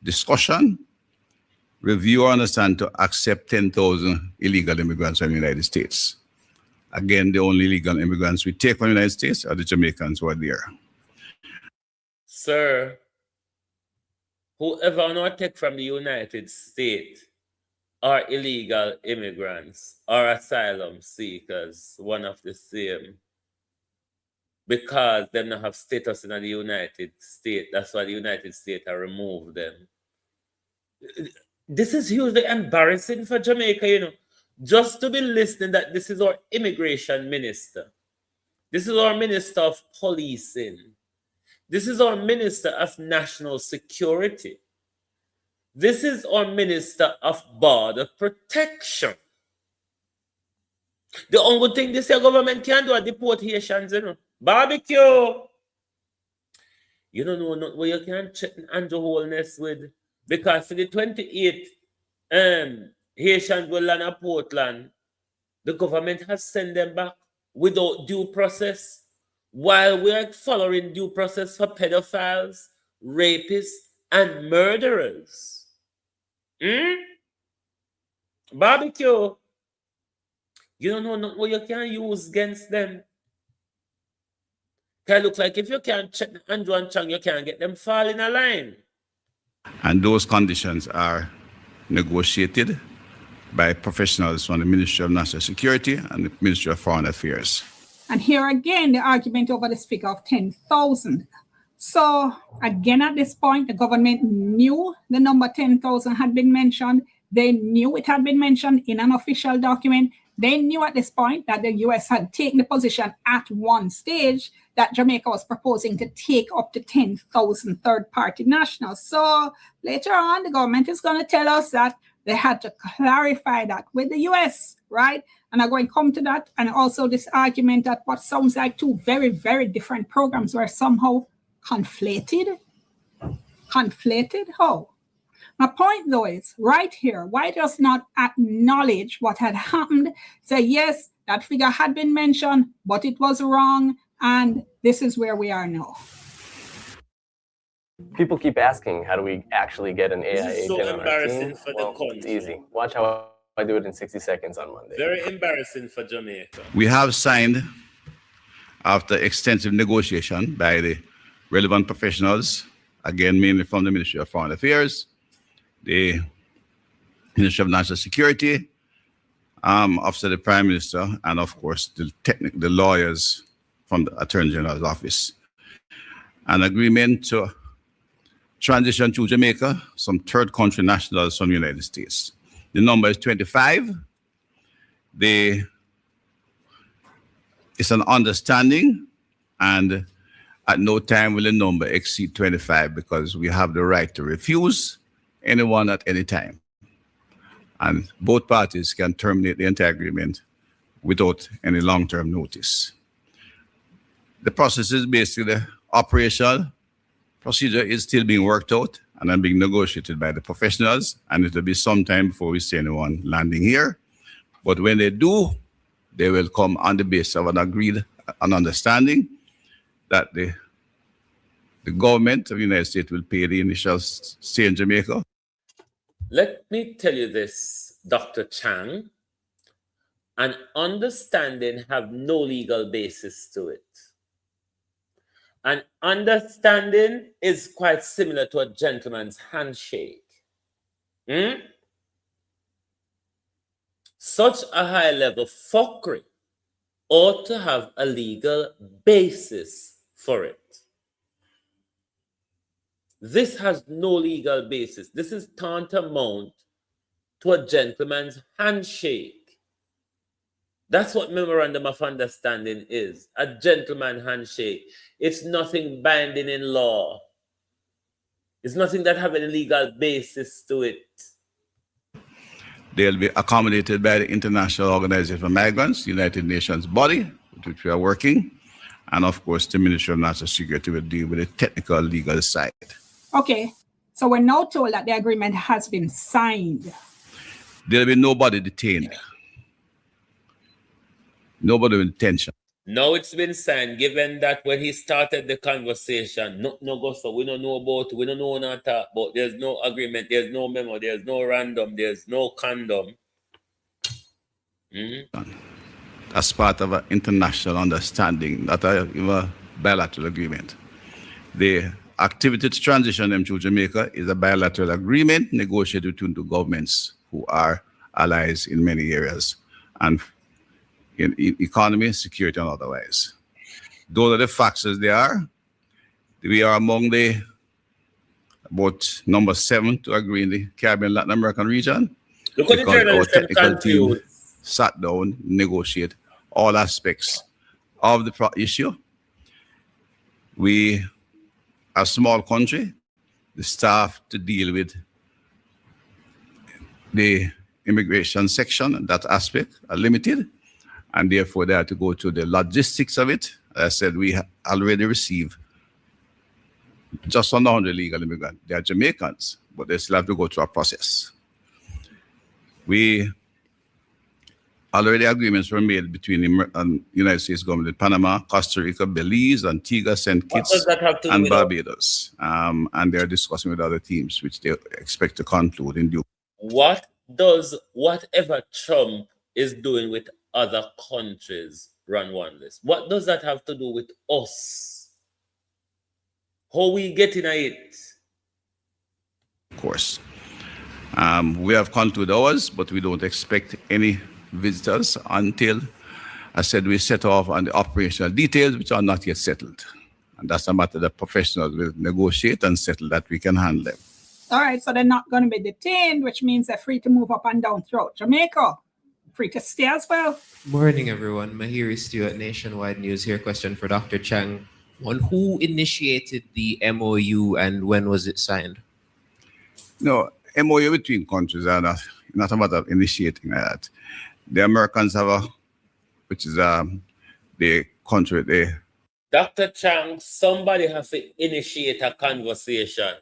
discussion, review, or understand to accept 10,000 illegal immigrants from the United States. Again, the only illegal immigrants we take from the United States are the Jamaicans who are there. Sir, whoever not take from the United States are illegal immigrants or asylum seekers, one of the same. Because they don't have status in the United States. That's why the United States have removed them. This is hugely embarrassing for Jamaica, just to be listening that this is our immigration minister. This is our minister of policing. This is our minister of national security. This is our minister of border protection. The only thing this government can do are deportations, Barbecue. You don't know not where you can check Andrew Holness with, because for the 28 Haitians will land at Portland, the government has sent them back without due process, while we're following due process for pedophiles, rapists, and murderers. Barbecue. You don't know not what you can use against them. Can look like if you can't check Andrew and Chang, you can't get them fall in a line. And those conditions are negotiated by professionals from the Ministry of National Security and the Ministry of Foreign Affairs. And here again, the argument over this figure of 10,000. So again, at this point, the government knew the number 10,000 had been mentioned. They knew it had been mentioned in an official document. They knew at this point that the US had taken the position at one stage that Jamaica was proposing to take up to 10,000 third-party nationals. So later on, the government is going to tell us that they had to clarify that with the US, right? And I'm going to come to that. And also this argument that what sounds like two very, very different programs were somehow conflated. Conflated? How? My point, though, is right here, why does not acknowledge what had happened? Say, yes, that figure had been mentioned, but it was wrong, and this is where we are now. People keep asking, how do we actually get an AI agent so on our team? for well, the country. it's easy. Watch how I do it in 60 seconds on Monday. Very embarrassing for Jamaica. We have signed, after extensive negotiation by the relevant professionals, again, mainly from the Ministry of Foreign Affairs, the Ministry of National Security, Office of the Prime Minister, and of course, the lawyers from the Attorney General's office. An agreement to transition to Jamaica some third country nationals from the United States. The number is 25. It's an understanding, and at no time will the number exceed 25 because we have the right to refuse anyone at any time. And both parties can terminate the entire agreement without any long-term notice. The process is basically the operational procedure is still being worked out and then being negotiated by the professionals, and it will be some time before we see anyone landing here. But when they do, they will come on the basis of an understanding that the government of the United States will pay the initial stay in Jamaica. Let me tell you this, Dr. Chang. An understanding have no legal basis to it. An understanding is quite similar to a gentleman's handshake. Such a high-level fuckery ought to have a legal basis for it. This has no legal basis. This is tantamount to a gentleman's handshake. That's what memorandum of understanding is, a gentleman handshake. It's nothing binding in law. It's nothing that have any legal basis to it. They'll be accommodated by the International Organization for Migrants, United Nations body, with which we are working. And of course, the Ministry of National Security will deal with the technical legal side. Okay, so we're now told that the agreement has been signed. There'll be nobody detained. Nobody with detention. Now it's been signed, given that when he started the conversation, no go so we don't know about, we don't know not talk about, there's no agreement, there's no memo, there's no random, there's no condom. As part of an international understanding, not a bilateral agreement. The activity to transition them to Jamaica is a bilateral agreement negotiated between two governments who are allies in many areas, and in economy, security, and otherwise. Those are the facts as they are. We are among the about number 7 to agree in the Caribbean Latin American region. Look at the journalists our technical team sat down, negotiate all aspects of the issue. We are a small country. The staff to deal with the immigration section, that aspect, are limited. And therefore, they have to go to the logistics of it. As I said, we already received just under 100 legal immigrants. They are Jamaicans, but they still have to go through a process. We already agreements were made between the United States government in Panama, Costa Rica, Belize, Antigua, St. Kitts, and Barbados. And they're discussing with other teams, which they expect to conclude in due. What does whatever Trump is doing with other countries run one list? What does that have to do with us? How we getting at it? Of course. We have concluded ours, but we don't expect any visitors until, I said, we set off on the operational details, which are not yet settled. And that's a matter that professionals will negotiate and settle that we can handle them. All right, so they're not going to be detained, which means they're free to move up and down throughout Jamaica. Free to stay as well. Morning, everyone. Mahiri Stewart, Nationwide News here. Question for Dr. Chang. On who initiated the MOU and when was it signed? No, MOU between countries are not a matter of initiating that. The Americans have which is the country there. Dr. Chang, somebody has to initiate a conversation.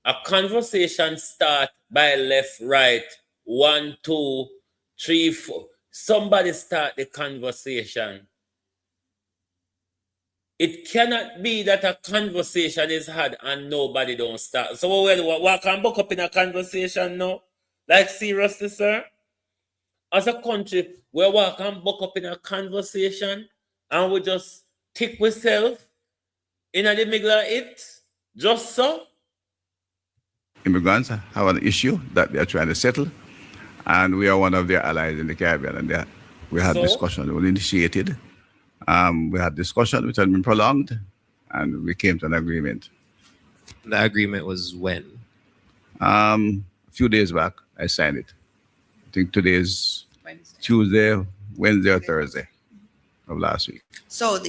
A conversation start by left, right, 1, 2, 3, 4. Somebody start the conversation. It cannot be that a conversation is had and nobody don't start. So we can book up in a conversation now? Like seriously, sir? As a country, we can book up in a conversation and we just tick ourselves in the middle of it, just so? Immigrants have an issue that they are trying to settle, and we are one of their allies in the Caribbean, and we had discussion, we initiated. We had discussion which had been prolonged, and we came to an agreement. The agreement was when? A few days back, I signed it. I think today is Tuesday, Wednesday, or Thursday of last week. So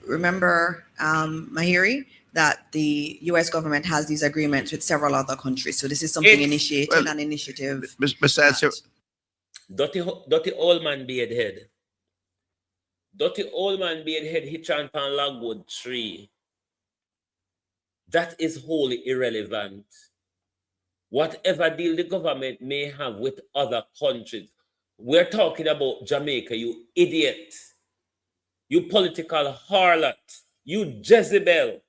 remember, Mahiri, that the U.S. government has these agreements with several other countries. So this is something initiated, an initiative. Besides, Dirty old man beard head. Dirty old man beard head hitch on pan logwood tree. That is wholly irrelevant. Whatever deal the government may have with other countries, we're talking about Jamaica, you idiot. You political harlot. You Jezebel.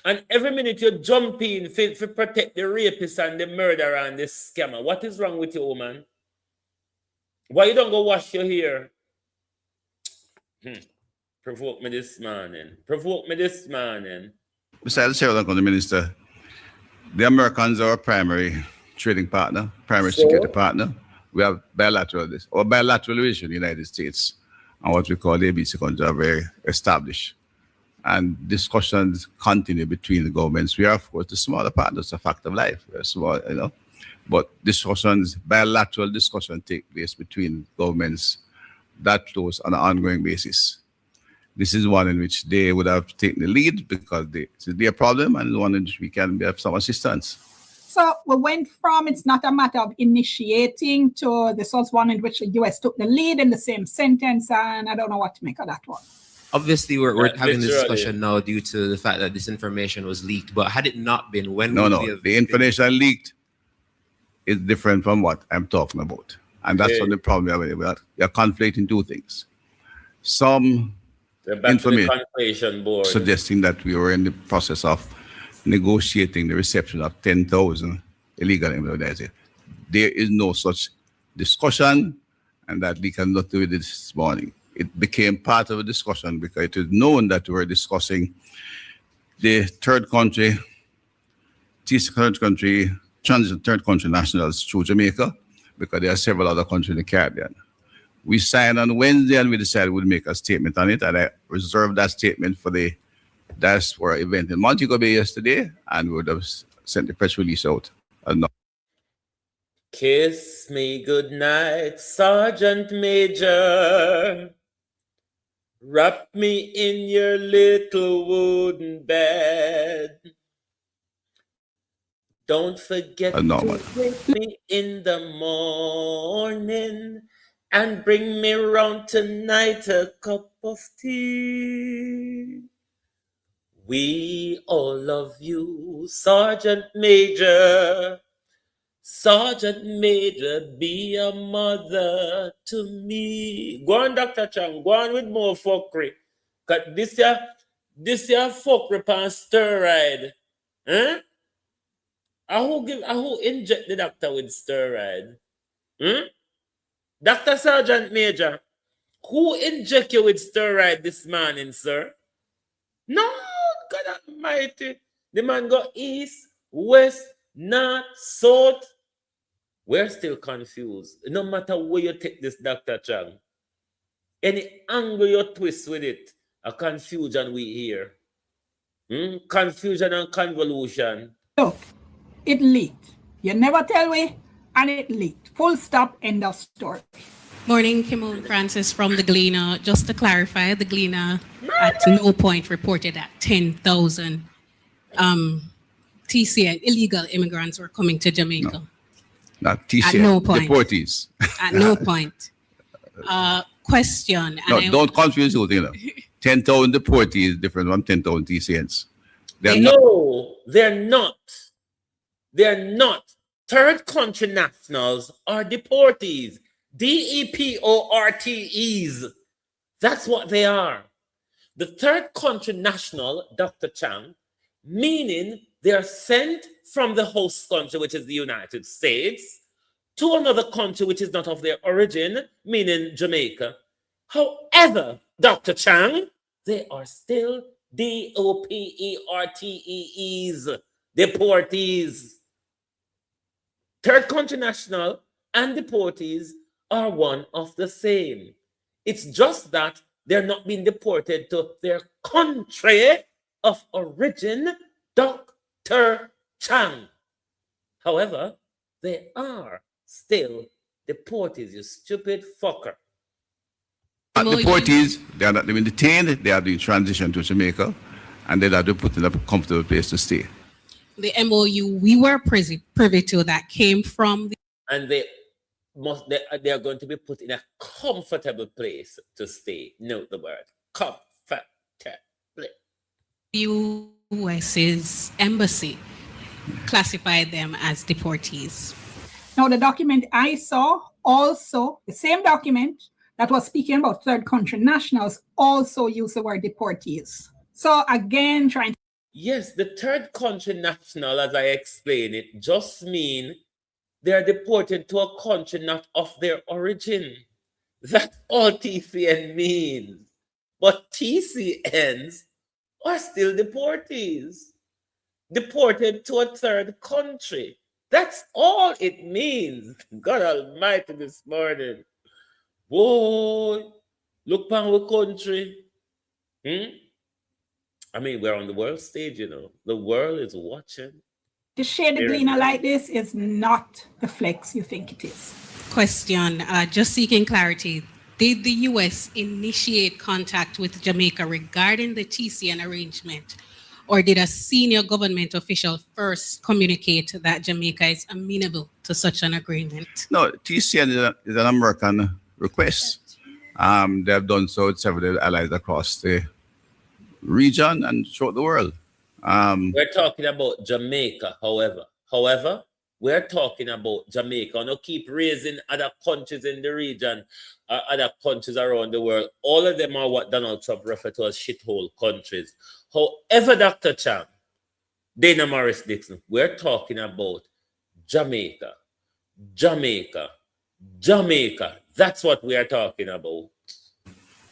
And every minute you jump in to protect the rapist and the murderer and the scammer. What is wrong with you, woman? Why you don't go wash your hair? Provoke me this morning. Provoke me this morning. Besides the Minister, the Americans are our primary trading partner, primary security partner. We have bilateral relations in the United States and what we call the ABC countries are very established. And discussions continue between the governments. We are, of course, the smaller partners, a fact of life. We're small, but discussions, bilateral discussions take place between governments that close on an ongoing basis. This is one in which they would have taken the lead because it's their problem, and one in which we can have some assistance. So we went from it's not a matter of initiating to this was one in which the US took the lead in the same sentence, and I don't know what to make of that one. Obviously, we're having this discussion now due to the fact that this information was leaked. But had it not been, when would we have the information leaked is different from what I'm talking about. And that's the problem we have. You're conflating two things. Some information suggesting that we were in the process of negotiating the reception of 10,000 illegal immigrants. There is no such discussion, and that leak has nothing to do with this morning. It became part of a discussion because it is known that we were discussing the third country nationals through Jamaica, because there are several other countries in the Caribbean. We signed on Wednesday and we decided we'd make a statement on it, and I reserved that statement for the diaspora event in Montego Bay yesterday, and we would have sent the press release out. Kiss me goodnight, Sergeant Major. Wrap me in your little wooden bed. Don't forget to wake me in the morning and bring me round tonight a cup of tea. We all love you, Sergeant Major. Sergeant Major, be a mother to me. Go on, Dr. Chang. Go on with more fuckery. Cause this year fuckery pan steroid. Huh? Who inject the doctor with steroid? Dr. Sergeant Major, who inject you with steroid this morning, sir? No, God Almighty. The man go east, west, north, south. We're still confused. No matter where you take this, Dr. Chang. Any angle you twist with it, a confusion we hear. Confusion and convolution. Look, it leaked. You never tell me, and it leaked. Full stop, end of story. Morning, Kimon Francis from the Gleaner. Just to clarify, the Gleaner at no point reported that 10,000 TCN illegal immigrants were coming to Jamaica. No. Not TCN, at no point. deportees. At no point. Question. No, don't confuse you, 10,000 deportees is different from 10,000 TCNs. They're not. They're not. Third country nationals are deportees. DEPORTEs. That's what they are. The third country national, Dr. Chang, meaning they are sent from the host country, which is the United States, to another country which is not of their origin, meaning Jamaica. However, Dr. Chang, they are still DOPERTEs, deportees. Third country national and deportees are one of the same. It's just that they're not being deported to their country of origin, Dr. Chang. However, they are still deportees, you stupid fucker. Deportees, they are not being detained, they are doing transition to Jamaica, and they are to put in a comfortable place to stay. The MOU we were privy to that came from the... And they are going to be put in a comfortable place to stay. Note the word, comfortable. US's embassy classified them as deportees. Now, the document I saw also, the same document that was speaking about third country nationals, also used the word deportees. So again, trying to... Yes, the third country national, as I explained it, just mean they are deported to a country not of their origin. That's all TCN means. But TCNs are still deportees. Deported to a third country. That's all it means. God Almighty this morning. Boy, look upon our country. I mean, we're on the world stage, you know. The world is watching. To share the Gleaner like this is not the flex you think it is. Question, just seeking clarity. Did the U.S. initiate contact with Jamaica regarding the TCN arrangement? Or did a senior government official first communicate that Jamaica is amenable to such an agreement? No, TCN is an American request. They have done so with several allies across the region and throughout the world. We're talking about Jamaica, however, we're talking about Jamaica. And keep raising other countries in the region, other countries around the world. All of them are what Donald Trump referred to as shithole countries. However, Dr. Chang, Dana Morris Dixon, we're talking about Jamaica. That's what we are talking about.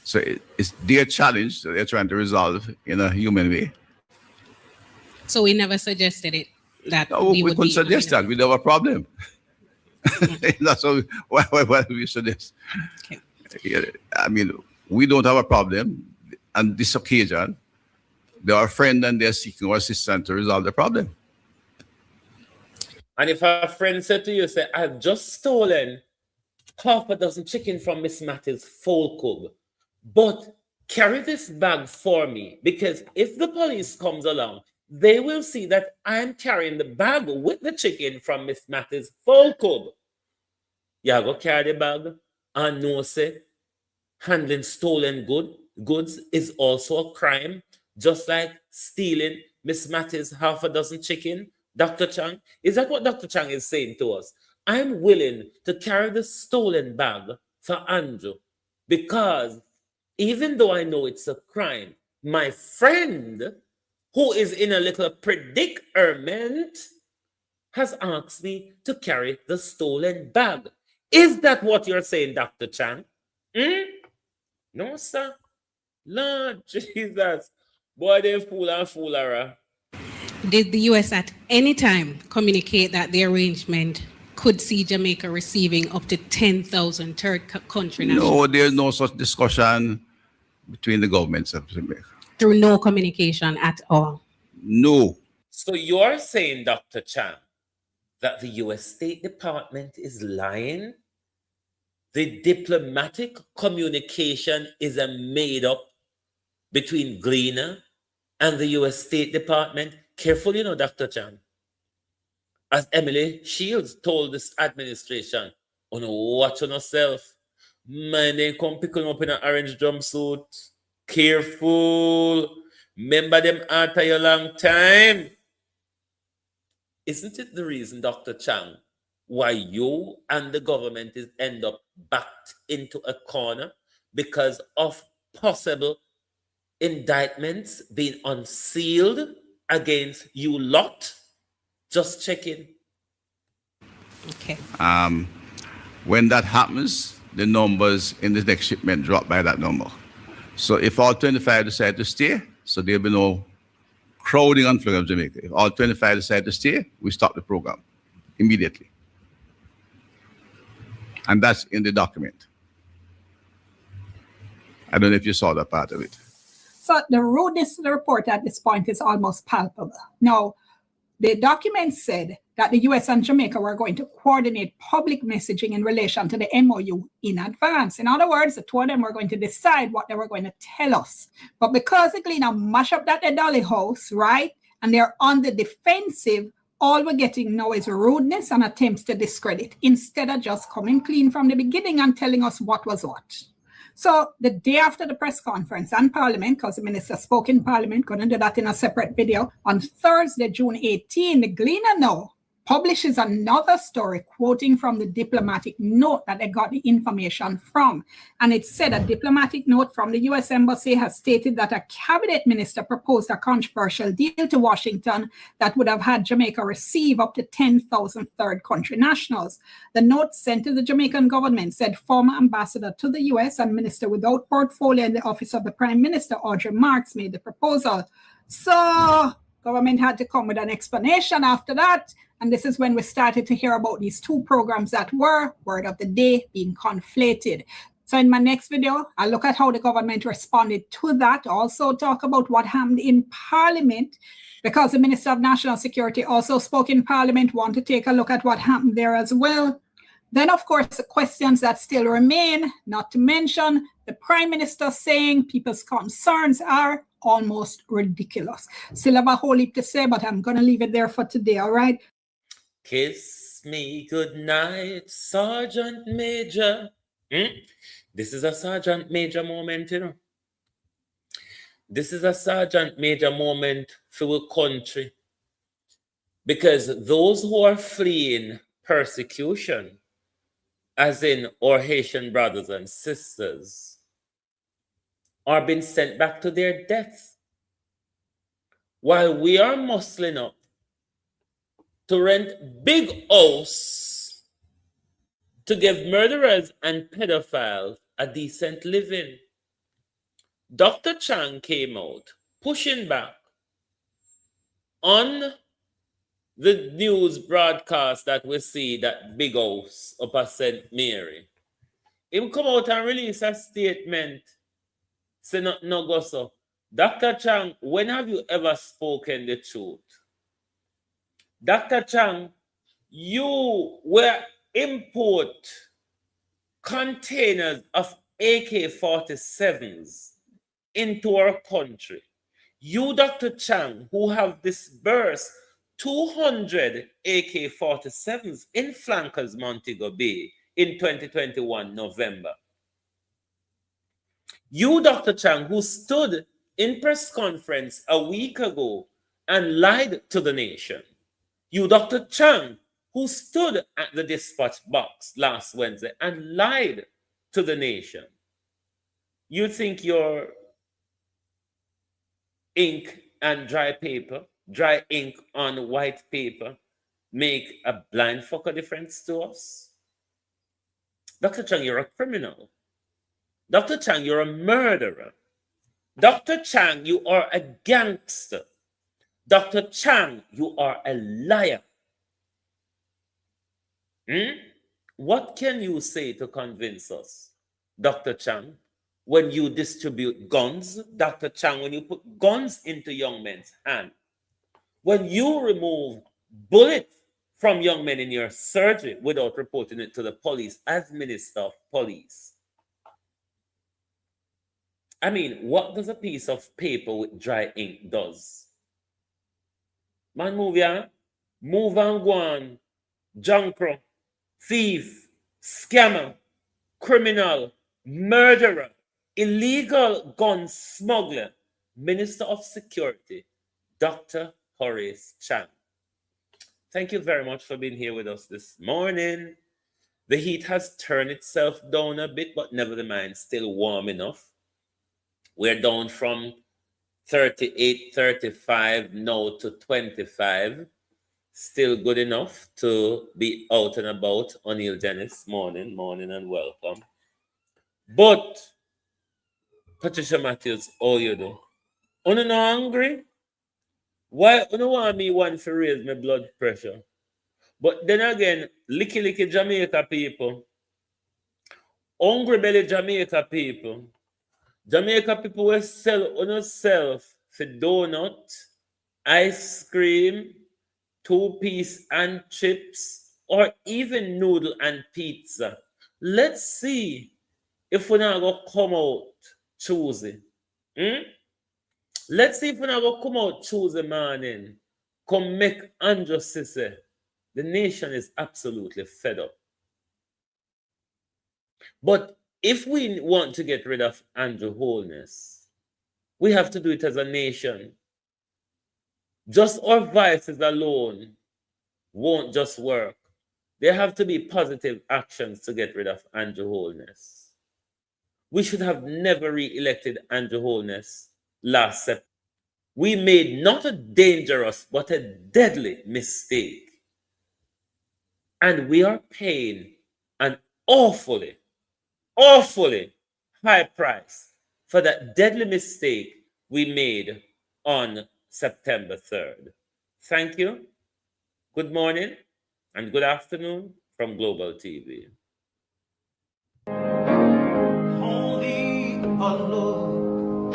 So it's their challenge that they're trying to resolve in a human way. So we never suggested it. That no, we couldn't suggest that. We don't have a problem. That's why we suggest. Okay. I mean, we don't have a problem. On this occasion, they are a friend and they're seeking our assistance to resolve the problem. And if a friend said to you, say, I've just stolen half a dozen chicken from Miss Matty's full cook, but carry this bag for me, because if the police comes along, they will see that I'm carrying the bag with the chicken from Miss Matty's full cook. You go carry the bag and know, say, handling stolen goods is also a crime, just like stealing Miss Matty's half a dozen chicken. Dr. Chang, is that what Dr. Chang is saying to us? I'm willing to carry the stolen bag for Andrew because even though I know it's a crime, my friend who is in a little predicament has asked me to carry the stolen bag. Is that what you're saying, Dr. Chang? No, sir. Lord Jesus. Boy, they fool and foolery. Did the U.S. at any time communicate that the arrangement could see Jamaica receiving up to 10,000 country nationals. No, there's no such discussion between the governments of Jamaica. Through no communication at all. No. So you're saying, Dr. Chang, that the US State Department is lying? The diplomatic communication is a made-up between Gleaner and the US State Department? Careful, you know, Dr. Chang. As Emily Shields told this administration, oh no, watch on yourself. Man, they come pick them up in an orange jumpsuit. Careful. Remember them after your long time. Isn't it the reason, Dr. Chang, why you and the government is end up backed into a corner because of possible indictments being unsealed against you lot? Just checking. Okay. When that happens, the numbers in the next shipment drop by that number. So if all 25 decide to stay, so there'll be no crowding on flag of Jamaica. If all 25 decide to stay, we stop the program immediately. And that's in the document. I don't know if you saw that part of it. So the rudeness of the report at this point is almost palpable. Now, the document said that the US and Jamaica were going to coordinate public messaging in relation to the MOU in advance. In other words, the two of them were going to decide what they were going to tell us. But because the Gleaner mash up that dolly house, right, and they're on the defensive, all we're getting now is rudeness and attempts to discredit, instead of just coming clean from the beginning and telling us what was what. So the day after the press conference and Parliament, because the minister spoke in Parliament, going to do that in a separate video, on Thursday, June 18, the Gleaner now publishes another story quoting from the diplomatic note that they got the information from. And it said a diplomatic note from the US Embassy has stated that a cabinet minister proposed a controversial deal to Washington that would have had Jamaica receive up to 10,000 third country nationals. The note sent to the Jamaican government said former ambassador to the US and minister without portfolio in the office of the Prime Minister, Audrey Marks, made the proposal. So government had to come with an explanation after that. And this is when we started to hear about these two programs that were, word of the day, being conflated. So in my next video, I'll look at how the government responded to that. Also talk about what happened in Parliament, because the Minister of National Security also spoke in Parliament, want to take a look at what happened there as well. Then, of course, the questions that still remain, not to mention the Prime Minister saying people's concerns are almost ridiculous. Still have a whole heap to say, but I'm going to leave it there for today, all right? Kiss me goodnight, Sergeant Major. This is a Sergeant Major moment, you know. This is a Sergeant Major moment for our country. Because those who are fleeing persecution, as in our Haitian brothers and sisters, are being sent back to their death. While we are muscling up to rent big house to give murderers and pedophiles a decent living. Dr. Chang came out pushing back on the news broadcast that we see that big house up at St. Mary. He will come out and release a statement, say no go so. Dr. Chang, when have you ever spoken the truth? Dr. Chang, you were import containers of AK-47s into our country. You, Dr. Chang, who have disbursed 200 AK-47s in Flankers, Montego Bay in 2021, November. You, Dr. Chang, who stood in press conference a week ago and lied to the nation. You, Dr. Chang, who stood at the dispatch box last Wednesday and lied to the nation. You think your ink and dry ink on white paper, make a blind fucker difference to us? Dr. Chang, you're a criminal. Dr. Chang, you're a murderer. Dr. Chang, you are a gangster. Dr. Chang, you are a liar. What can you say to convince us, Dr. Chang, when you distribute guns? Dr. Chang, when you put guns into young men's hands, when you remove bullets from young men in your surgery without reporting it to the police as Minister of Police. I mean, what does a piece of paper with dry ink does? Man, move ya. Move and go on. Junkro, thief, scammer, criminal, murderer, illegal gun smuggler, Minister of Security, Dr. Horace Chang. Thank you very much for being here with us this morning. The heat has turned itself down a bit, but nevertheless, still warm enough. We're down from 38, 35 now to 25. Still good enough to be out and about. O'Neill Dennis, morning and welcome. But, Patricia Matthews, all you do? You not hungry? Why you don't want me one to raise my blood pressure? But then again, licky Jamaica people, hungry belly Jamaica people will sell on yourself for donut, ice cream, 2-piece and chips, or even noodle and pizza. Let's see if we're not going to come out Tuesday. Let's see if we're not going to come out Tuesday morning. Come make Andrew say, the nation is absolutely fed up. But if we want to get rid of Andrew Holness, we have to do it as a nation. Just our voices alone won't just work. There have to be positive actions to get rid of Andrew Holness. We should have never re-elected Andrew Holness last September. We made not a dangerous, but a deadly mistake. And we are paying an awfully high price for that deadly mistake we made on September 3rd. Thank you. Good morning and good afternoon from Global TV. Only a look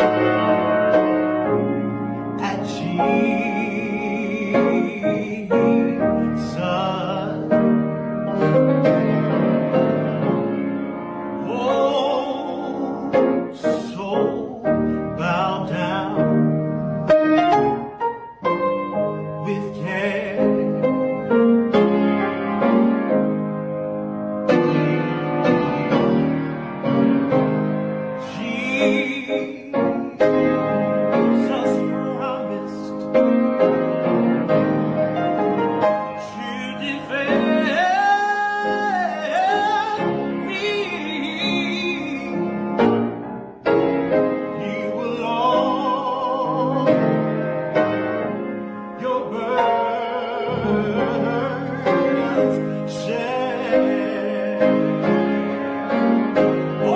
at Jesus. Oh, so bow down with care. Oh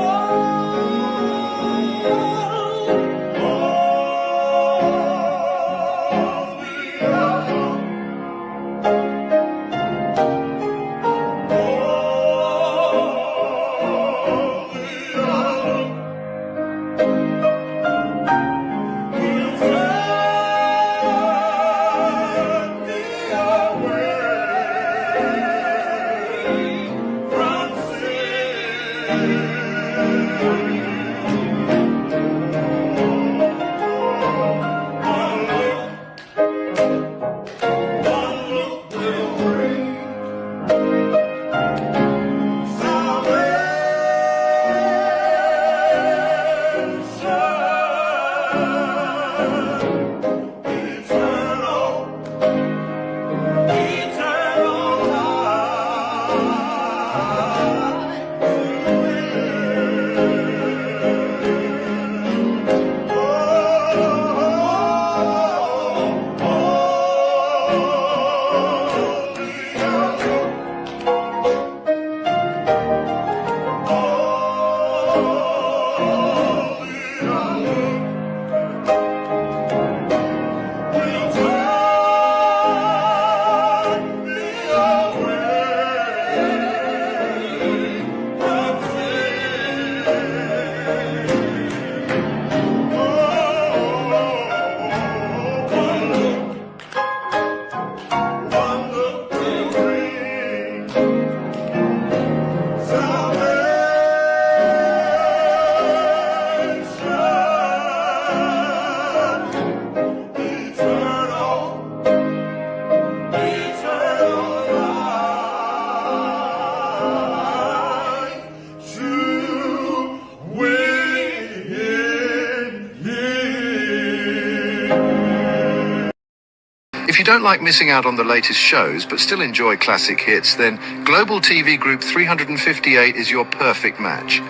If you don't like missing out on the latest shows but still enjoy classic hits, then Global TV Group 358 is your perfect match.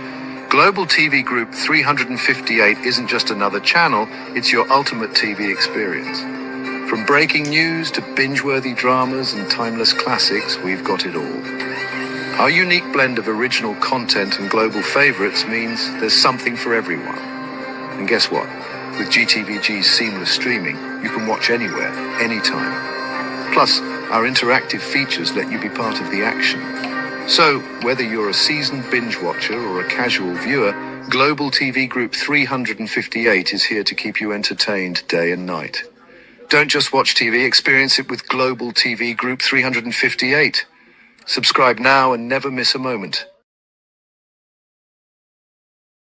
Global TV Group 358 isn't just another channel, it's your ultimate TV experience. From breaking news to binge-worthy dramas and timeless classics, we've got it all. Our unique blend of original content and global favorites means there's something for everyone. And guess what? With GTVG's seamless streaming, you can watch anywhere, anytime. Plus, our interactive features let you be part of the action. So, whether you're a seasoned binge watcher or a casual viewer, Global TV Group 358 is here to keep you entertained day and night. Don't just watch TV, experience it with Global TV Group 358. Subscribe now and never miss a moment.